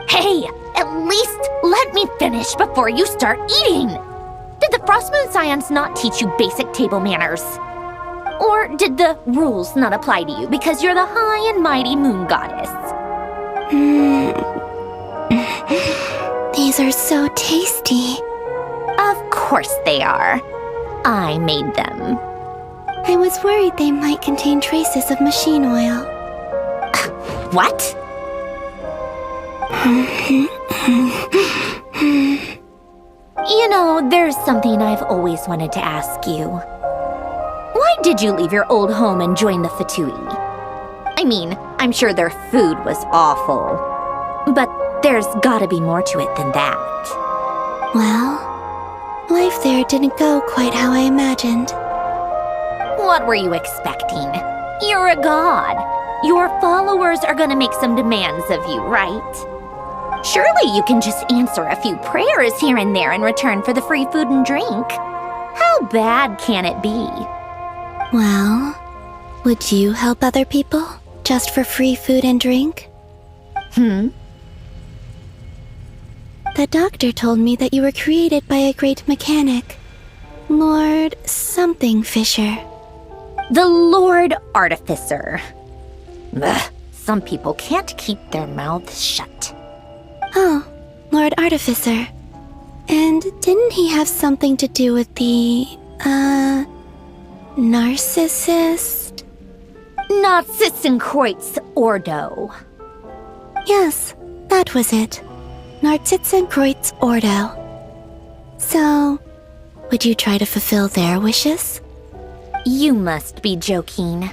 Hey, at least let me finish before you start eating! Did the Frost Moon Scions not teach you basic table manners? Or did the rules not apply to you because you're the high and mighty moon goddess? These are so tasty. Of course they are. I made them. I was worried they might contain traces of machine oil. What? You know, there's something I've always wanted to ask you. Why did you leave your old home and join the Fatui? I mean, I'm sure their food was awful. But there's gotta be more to it than that. Well, life there didn't go quite how I imagined. What were you expecting? You're a god. Your followers are gonna make some demands of you, right? Surely you can just answer a few prayers here and there in return for the free food and drink. How bad can it be? Well, would you help other people just for free food and drink? The doctor told me that you were created by a great mechanic, Lord something Fisher. The Lord Artificer. Ugh, some people can't keep their mouths shut. Oh, Lord Artificer. And didn't he have something to do with the, narcissist? Narcissenkreuz Ordo. Yes, that was it. Narcissenkreuz Ordo. So, would you try to fulfill their wishes? You must be joking.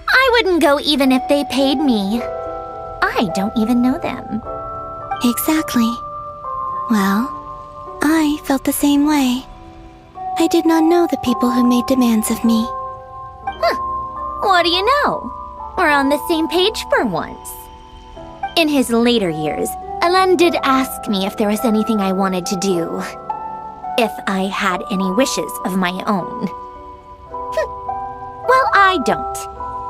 I wouldn't go even if they paid me. I don't even know them. Exactly. Well, I felt the same way. I did not know the people who made demands of me. What do you know? We're on the same page for once. In his later years, Alain did ask me if there was anything I wanted to do. If I had any wishes of my own. Well, I don't.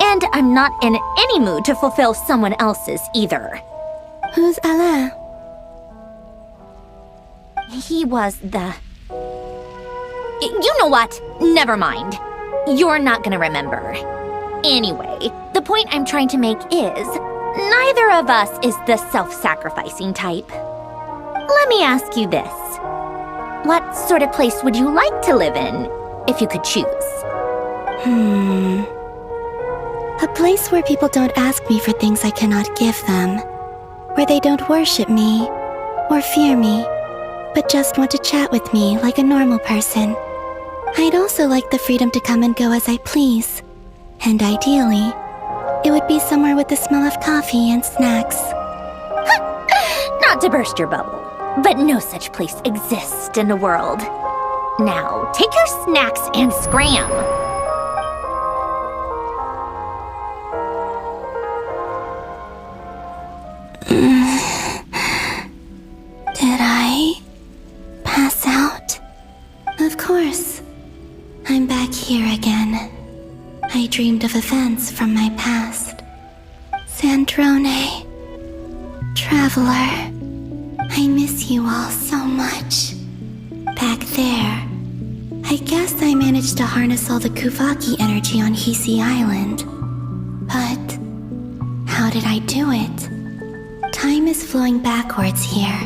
And I'm not in any mood to fulfill someone else's either. Who's Alain? He was the... You know what? Never mind. You're not gonna remember. Anyway, the point I'm trying to make is, neither of us is the self-sacrificing type. Let me ask you this. What sort of place would you like to live in, if you could choose? A place where people don't ask me for things I cannot give them. Where they don't worship me, or fear me, but just want to chat with me like a normal person. I'd also like the freedom to come and go as I please. And ideally, it would be somewhere with the smell of coffee and snacks. Not to burst your bubble, but no such place exists in the world. Now, take your snacks and scram! Did I pass out? Of course. I'm back here again. I dreamed of events from my past. Sandrone. Traveler. I miss you all so much. Back there. I guess I managed to harness all the Kuvaki energy on Hisi Island. But how did I do it? Time is flowing backwards here,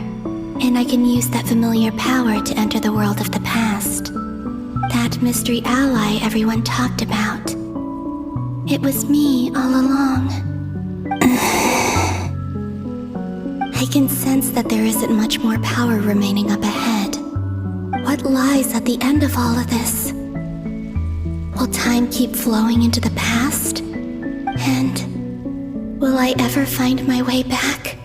and I can use that familiar power to enter the world of the past. That mystery ally everyone talked about. It was me all along. I can sense that there isn't much more power remaining up ahead. What lies at the end of all of this? Will time keep flowing into the past? And will I ever find my way back?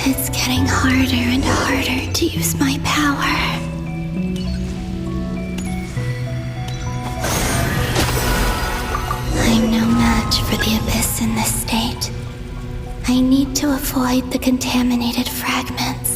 It's getting harder and harder to use my power. I'm no match for the Abyss in this state. I need to avoid the contaminated fragments.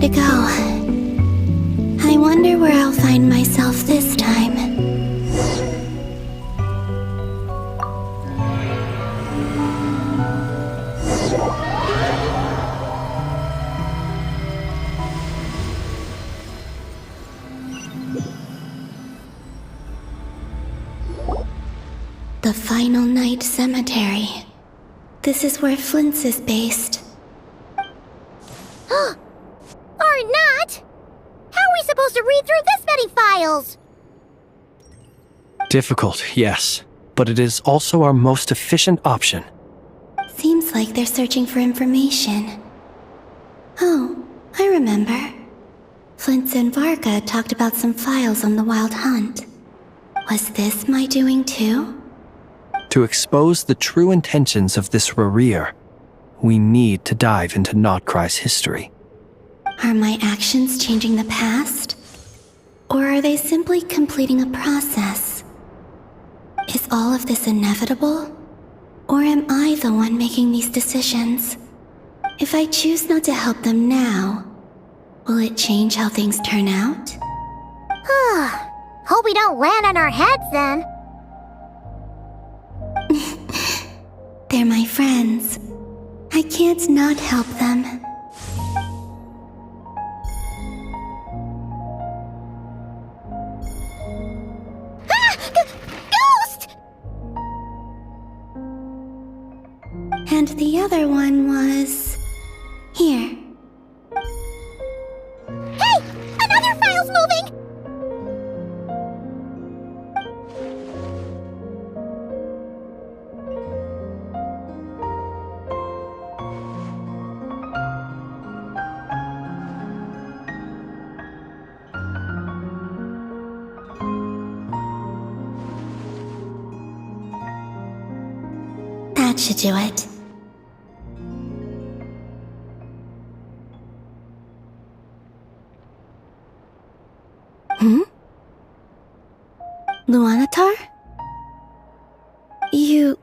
to go. I wonder where I'll find myself this time. The Final Night Cemetery. This is where Flint's is based. Or not! How are we supposed to read through this many files? Difficult, yes, but it is also our most efficient option. Seems like they're searching for information. Oh, I remember. Flint and Varga talked about some files on the Wild Hunt. Was this my doing too? To expose the true intentions of this Rerir, we need to dive into Notcry's history. Are my actions changing the past? Or are they simply completing a process? Is all of this inevitable? Or am I the one making these decisions? If I choose not to help them now, will it change how things turn out? Hope we don't land on our heads then. They're my friends. I can't not help them. Ghost! And the other one was... here. Hey! Another file's moving! That should do it. Luanatar? You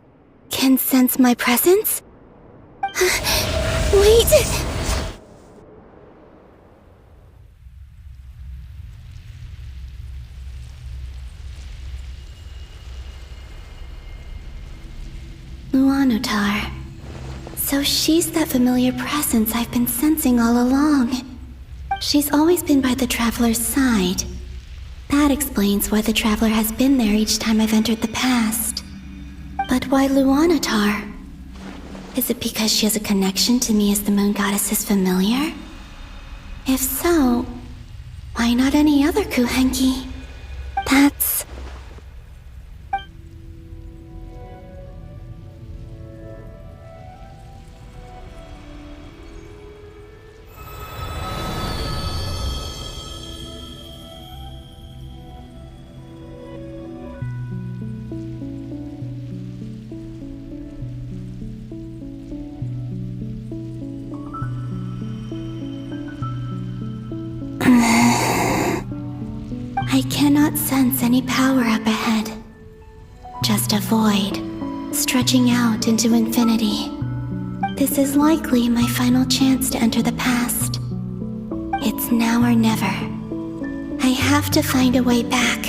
can sense my presence? Wait! Luanatar. So she's that familiar presence I've been sensing all along. She's always been by the Traveler's side. That explains why the Traveler has been there each time I've entered the past. But why Luanatar? Is it because she has a connection to me as the Moon Goddess's familiar? If so, why not any other Kuhenki? That's... I cannot sense any power up ahead. Just a void, stretching out into infinity. This is likely my final chance to enter the past. It's now or never. I have to find a way back.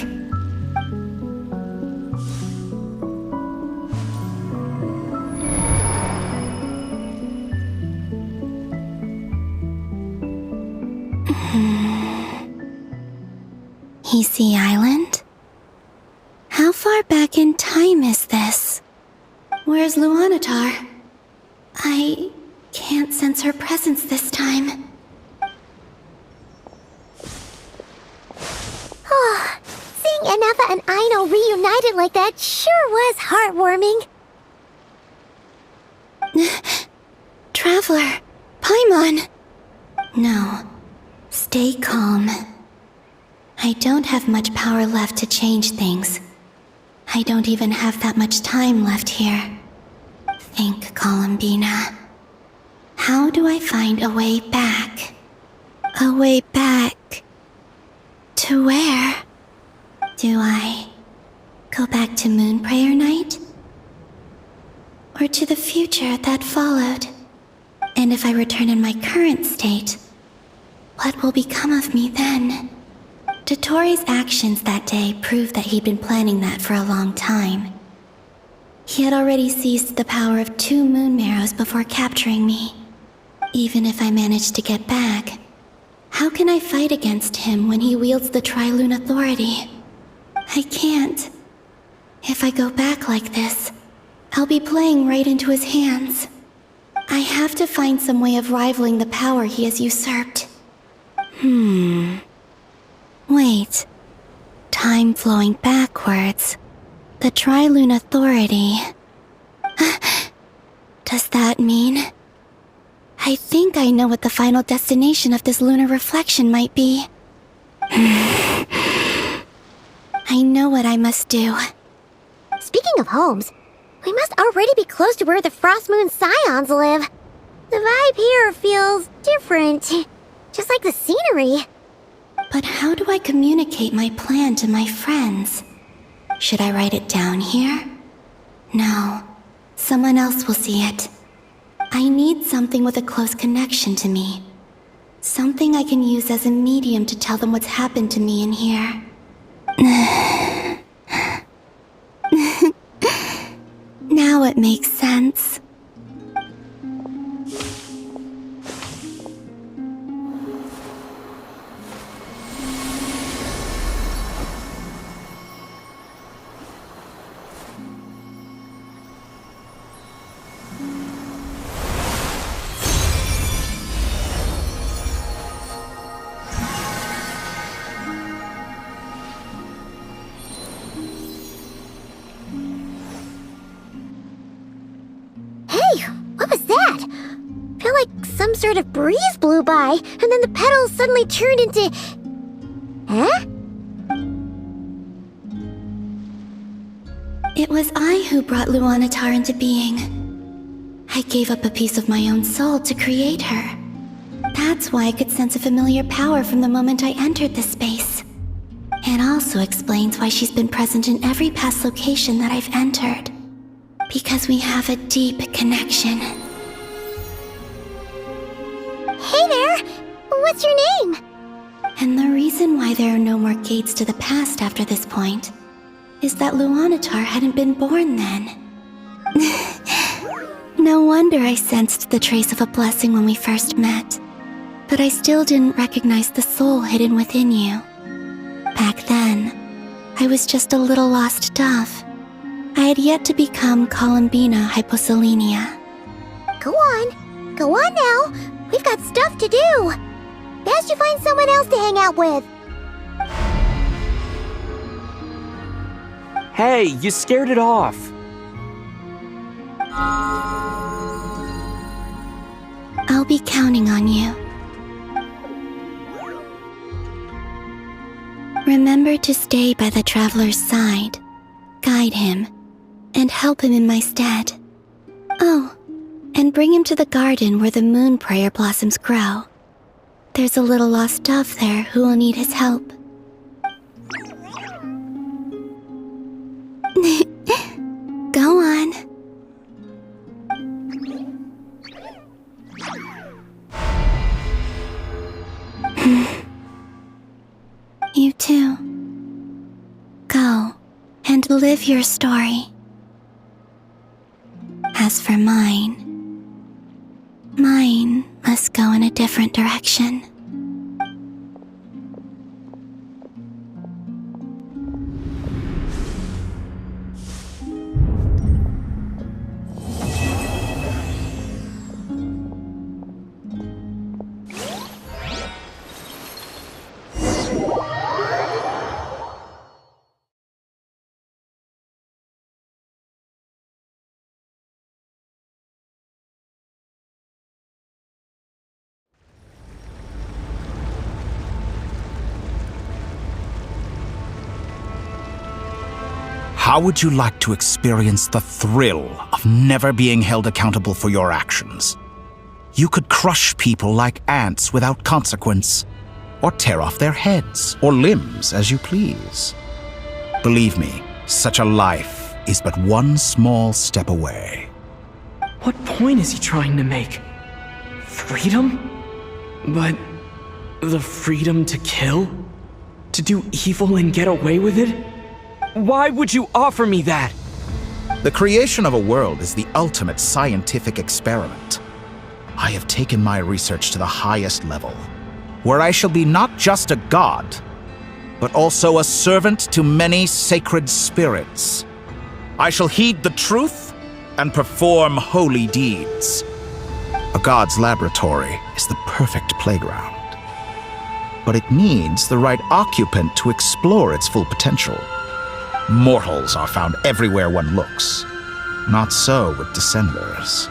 Hisui Island? How far back in time is this? Where's Luanatar? I can't sense her presence this time. Oh, seeing Enefa and Aino reunited like that sure was heartwarming. Traveler, Paimon! No, stay calm. I don't have much power left to change things. I don't even have that much time left here. Think, Columbina. How do I find a way back? A way back... to where? Do I go back to Moon Prayer Night? Or to the future that followed? And if I return in my current state, What will become of me then? Dottoro's actions that day proved that he'd been planning that for a long time. He had already seized the power of 2 moon marrows before capturing me. Even if I managed to get back, how can I fight against him when he wields the Tri-Lune Authority? I can't. If I go back like this, I'll be playing right into his hands. I have to find some way of rivaling the power he has usurped. Wait. Time flowing backwards. The Tri-Lune Authority. Does that mean... I think I know what the final destination of this lunar reflection might be. I know what I must do. Speaking of homes, we must already be close to where the Frost Moon Scions live. The vibe here feels different, just like the scenery. But how do I communicate my plan to my friends? Should I write it down here? No, someone else will see it. I need something with a close connection to me. Something I can use as a medium to tell them what's happened to me in here. Now it makes sense. Some sort of breeze blew by, and then the petals suddenly turned into... Huh? It was I who brought Luanatar into being. I gave up a piece of my own soul to create her. That's why I could sense a familiar power from the moment I entered this space. It also explains why she's been present in every past location that I've entered. Because we have a deep connection. Hey there! What's your name? And the reason why there are no more gates to the past after this point is that Luanatar hadn't been born then. No wonder I sensed the trace of a blessing when we first met. But I still didn't recognize the soul hidden within you. Back then, I was just a little lost dove. I had yet to become Columbina Hyposelenia. Go on now! We've got stuff to do! Best you find someone else to hang out with! Hey, you scared it off! I'll be counting on you. Remember to stay by the traveler's side, guide him, and help him in my stead. Oh, and bring him to the garden where the moon prayer blossoms grow. There's a little lost dove there who will need his help. Go on. You too. Go and live your story. As for mine must go in a different direction. How would you like to experience the thrill of never being held accountable for your actions? You could crush people like ants without consequence, or tear off their heads or limbs as you please. Believe me, such a life is but one small step away. What point is he trying to make? Freedom? But The freedom to kill? To do evil and get away with it? Why would you offer me that? The creation of a world is the ultimate scientific experiment. I have taken my research to the highest level, where I shall be not just a god, but also a servant to many sacred spirits. I shall heed the truth and perform holy deeds. A god's laboratory is the perfect playground, but it needs the right occupant to explore its full potential. Mortals are found everywhere one looks. Not so with Descenders.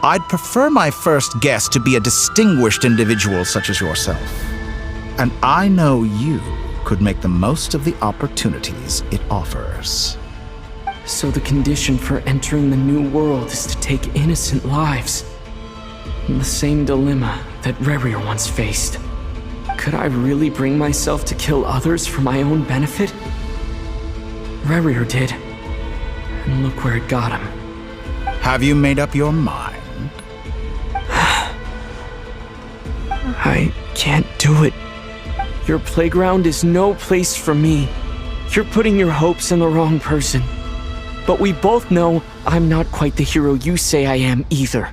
I'd prefer my first guest to be a distinguished individual such as yourself. And I know you could make the most of the opportunities it offers. So the condition for entering the new world is to take innocent lives. The same dilemma that Rerir once faced. Could I really bring myself to kill others for my own benefit? Rerir did. And look where it got him. Have you made up your mind? I can't do it. Your playground is no place for me. You're putting your hopes in the wrong person. But we both know I'm not quite the hero you say I am either.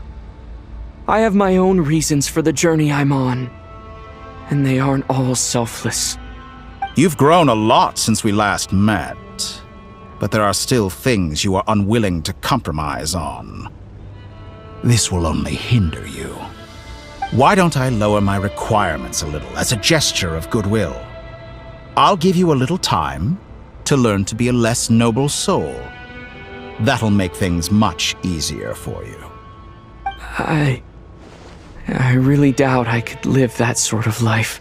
I have my own reasons for the journey I'm on. And they aren't all selfless. You've grown a lot since we last met, but there are still things you are unwilling to compromise on. This will only hinder you. Why don't I lower my requirements a little as a gesture of goodwill? I'll give you a little time to learn to be a less noble soul. That'll make things much easier for you. I really doubt I could live that sort of life.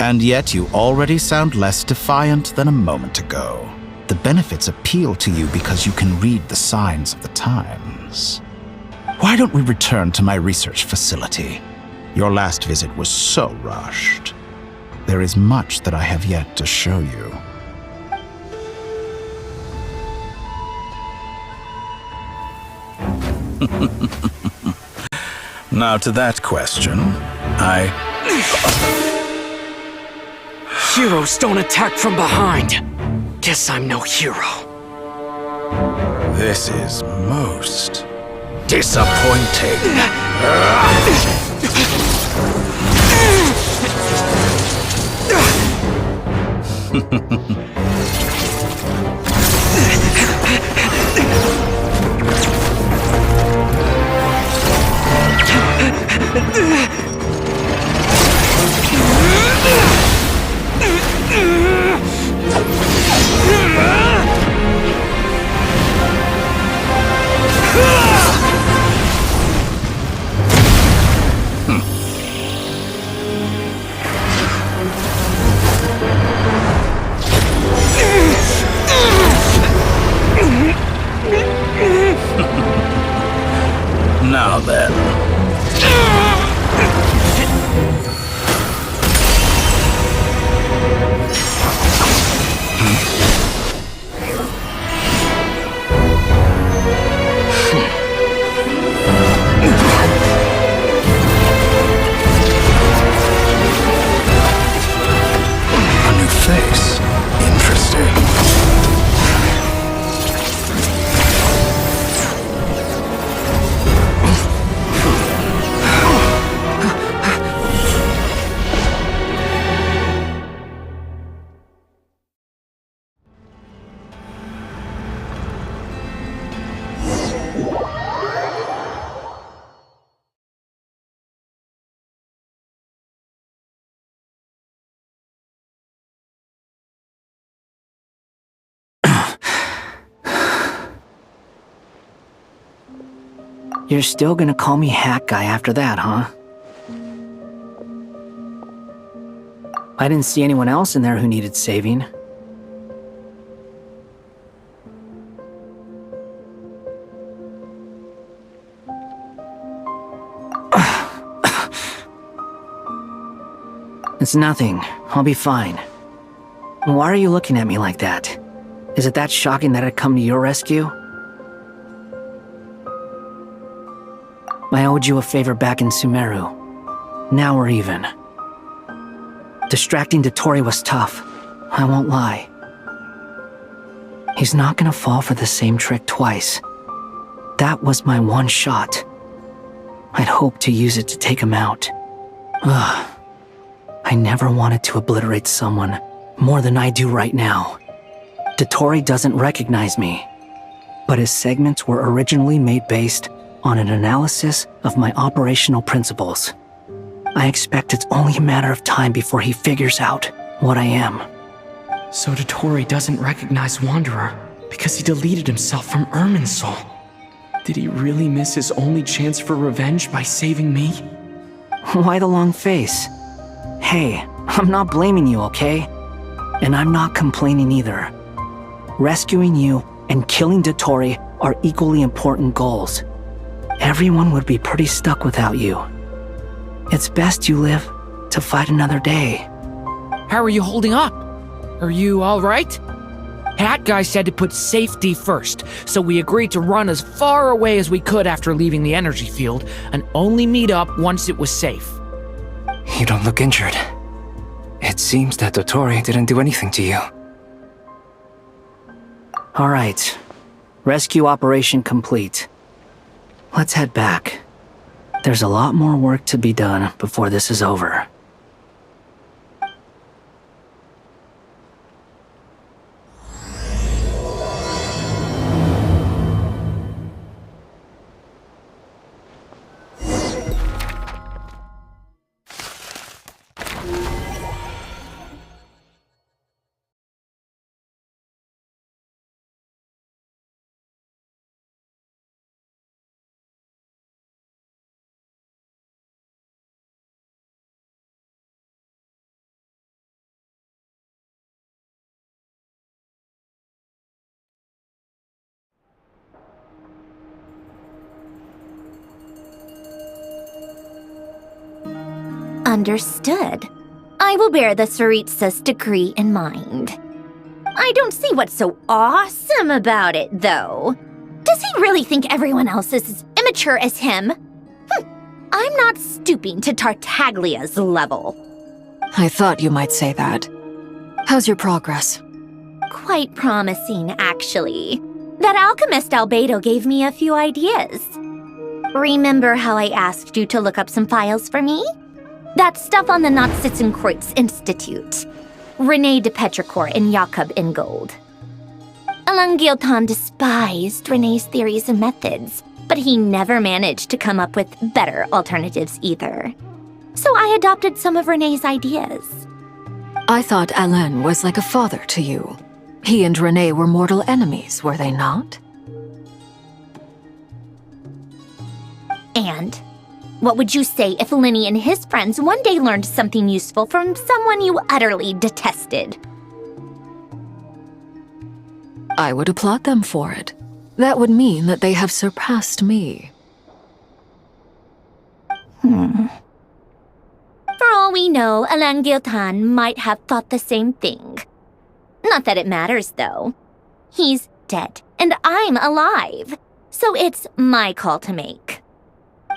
And yet you already sound less defiant than a moment ago. The benefits appeal to you because you can read the signs of the times. Why don't we return to my research facility? Your last visit was so rushed. There is much that I have yet to show you. Now to that question, Heroes don't attack from behind. Guess I'm no hero. This is most disappointing. Now then. A new face. Interesting. You're still gonna call me Hack Guy after that, huh? I didn't see anyone else in there who needed saving. It's nothing. I'll be fine. Why are you looking at me like that? Is it that shocking that I'd come to your rescue? I owed you a favor back in Sumeru. Now we're even. Distracting Dottore was tough, I won't lie. He's not gonna fall for the same trick twice. That was my one shot. I'd hoped to use it to take him out. Ugh. I never wanted to obliterate someone more than I do right now. Dottore doesn't recognize me, but his segments were originally made based on an analysis of my operational principles. I expect it's only a matter of time before he figures out what I am. So Dottore doesn't recognize Wanderer because he deleted himself from Irminsul. Did he really miss his only chance for revenge by saving me? Why the long face? Hey, I'm not blaming you, okay? And I'm not complaining either. Rescuing you and killing Dottore are equally important goals. Everyone would be pretty stuck without you. It's best you live to fight another day. How are you holding up? Are you alright? Hat Guy said to put safety first, so we agreed to run as far away as we could after leaving the energy field and only meet up once it was safe. You don't look injured. It seems that Dottore didn't do anything to you. Alright. Rescue operation complete. Let's head back. There's a lot more work to be done before this is over. Understood. I will bear the Tsaritsa's decree in mind. I don't see what's so awesome about it, though. Does he really think everyone else is as immature as him? I'm not stooping to Tartaglia's level. I thought you might say that. How's your progress? Quite promising, actually. That alchemist Albedo gave me a few ideas. Remember how I asked you to look up some files for me? That stuff on the Nachtschitzenkreuz Institute. René de Petrichor and Jakob Ingold. Alain Guillotin despised René's theories and methods, but he never managed to come up with better alternatives either. So I adopted some of René's ideas. I thought Alain was like a father to you. He and René were mortal enemies, were they not? And what would you say if Lenny and his friends one day learned something useful from someone you utterly detested? I would applaud them for it. That would mean that they have surpassed me. For all we know, Alain Guillotin might have thought the same thing. Not that it matters, though. He's dead, and I'm alive. So it's my call to make.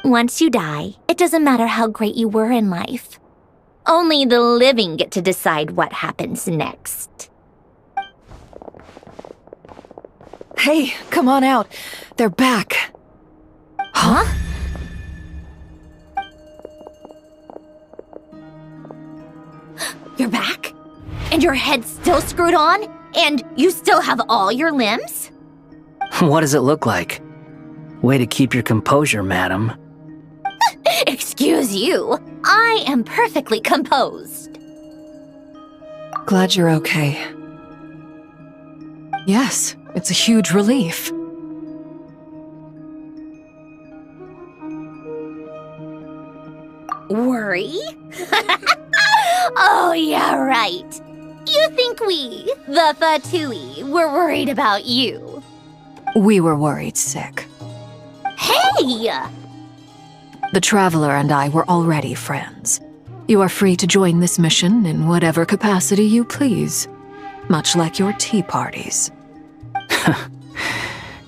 Once you die, it doesn't matter how great you were in life. Only the living get to decide what happens next. Hey, come on out. They're back. Huh? You're back? And your head's still screwed on? And you still have all your limbs? What does it look like? Way to keep your composure, madam. Excuse you. I am perfectly composed. Glad you're okay. Yes, it's a huge relief. Worry? Oh, yeah, right. You think we, the Fatui, were worried about you? We were worried sick. Hey! The Traveler and I were already friends. You are free to join this mission in whatever capacity you please, much like your tea parties.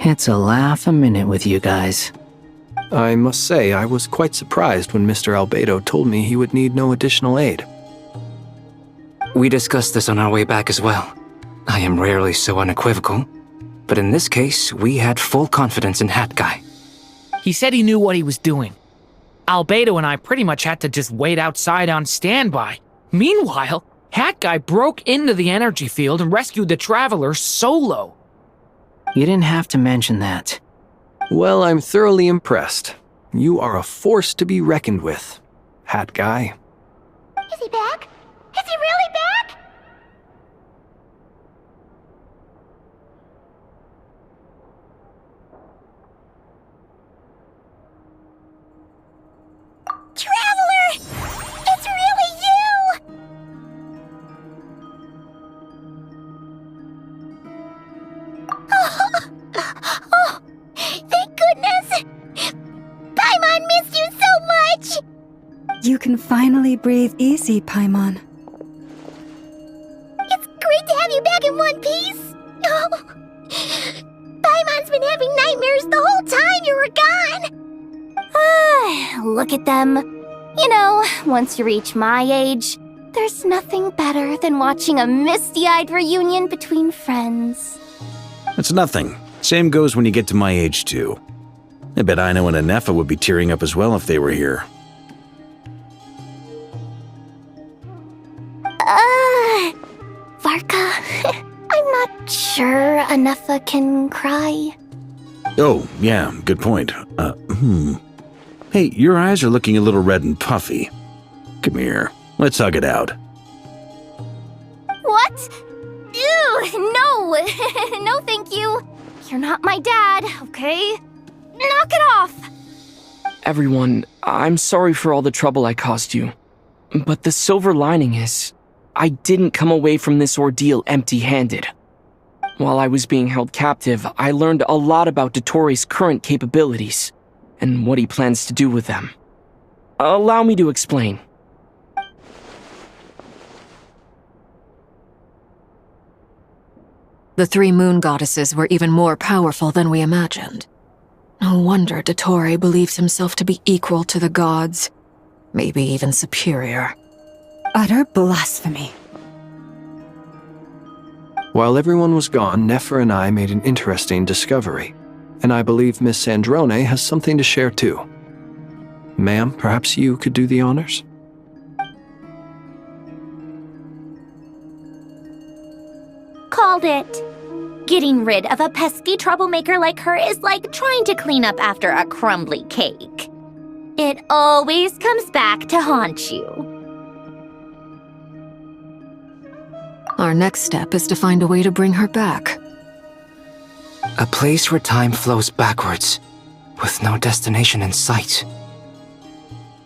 It's a laugh a minute with you guys. I must say, I was quite surprised when Mr. Albedo told me he would need no additional aid. We discussed this on our way back as well. I am rarely so unequivocal, but in this case, we had full confidence in Hat Guy. He said he knew what he was doing. Albedo and I pretty much had to just wait outside on standby. Meanwhile, Hat Guy broke into the energy field and rescued the Traveler solo. You didn't have to mention that. Well, I'm thoroughly impressed. You are a force to be reckoned with, Hat Guy. Is he back? Is he really back? Traveler! It's really you! Oh, thank goodness! Paimon missed you so much! You can finally breathe easy, Paimon. It's great to have you back in one piece! Oh, Paimon's been having nightmares the whole time you were gone! Look at them. You know, once you reach my age, there's nothing better than watching a misty-eyed reunion between friends. It's nothing. Same goes when you get to my age, too. I bet Aino and Anefa would be tearing up as well if they were here. Varka, I'm not sure Anefa can cry. Oh, yeah, good point. Hey, your eyes are looking a little red and puffy. Come here, let's hug it out. What? Ew, no! No, thank you. You're not my dad, okay? Knock it off! Everyone, I'm sorry for all the trouble I caused you. But the silver lining is, I didn't come away from this ordeal empty-handed. While I was being held captive, I learned a lot about Dottoro's current capabilities, and what he plans to do with them. Allow me to explain. The three moon goddesses were even more powerful than we imagined. No wonder Dottore believes himself to be equal to the gods, maybe even superior. Utter blasphemy. While everyone was gone, Nefer and I made an interesting discovery, and I believe Miss Sandrone has something to share too. Ma'am, perhaps you could do the honors? Called it. Getting rid of a pesky troublemaker like her is like trying to clean up after a crumbly cake. It always comes back to haunt you. Our next step is to find a way to bring her back. A place where time flows backwards, with no destination in sight.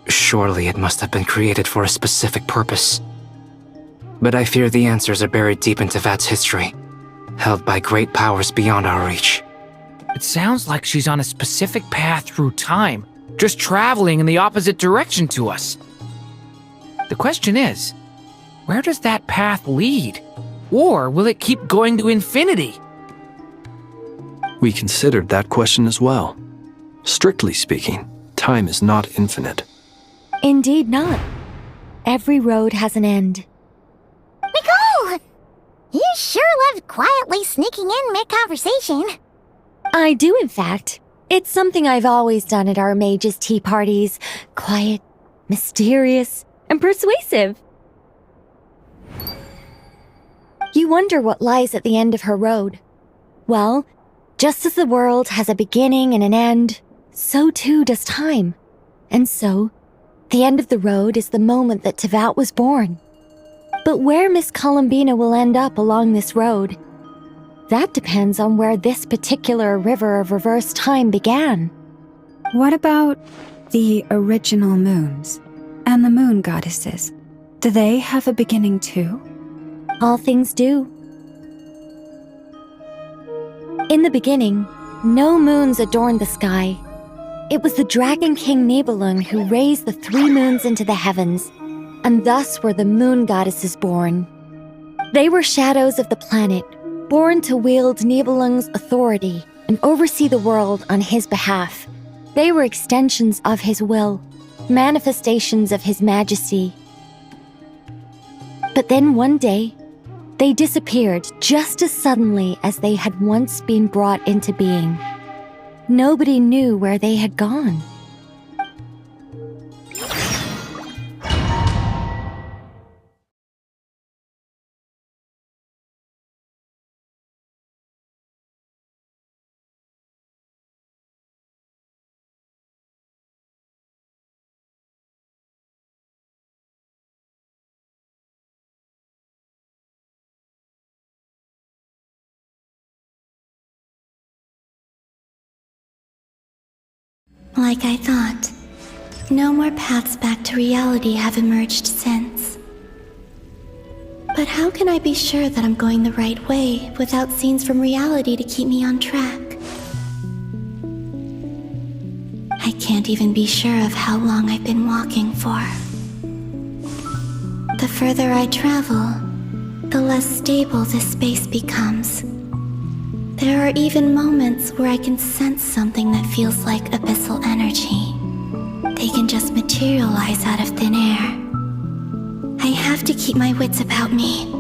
Surely it must have been created for a specific purpose. But I fear the answers are buried deep in Teyvat's history, held by great powers beyond our reach. It sounds like she's on a specific path through time, just traveling in the opposite direction to us. The question is, where does that path lead? Or will it keep going to infinity? We considered that question as well. Strictly speaking, time is not infinite. Indeed not. Every road has an end. Nicole! You sure loved quietly sneaking in mid-conversation. I do, in fact. It's something I've always done at our mages' tea parties. Quiet, mysterious, and persuasive. You wonder what lies at the end of her road. Well, just as the world has a beginning and an end, so too does time. And so, the end of the road is the moment that Teyvat was born. But where Miss Columbina will end up along this road, that depends on where this particular river of reverse time began. What about the original moons and the moon goddesses? Do they have a beginning too? All things do. In the beginning, no moons adorned the sky. It was the Dragon King Nibelung who raised the three moons into the heavens, and thus were the moon goddesses born. They were shadows of the planet, born to wield Nibelung's authority and oversee the world on his behalf. They were extensions of his will, manifestations of his majesty. But then one day, they disappeared just as suddenly as they had once been brought into being. Nobody knew where they had gone. Like I thought, no more paths back to reality have emerged since. But how can I be sure that I'm going the right way without scenes from reality to keep me on track? I can't even be sure of how long I've been walking for. The further I travel, the less stable this space becomes. There are even moments where I can sense something that feels like abyssal energy. They can just materialize out of thin air. I have to keep my wits about me.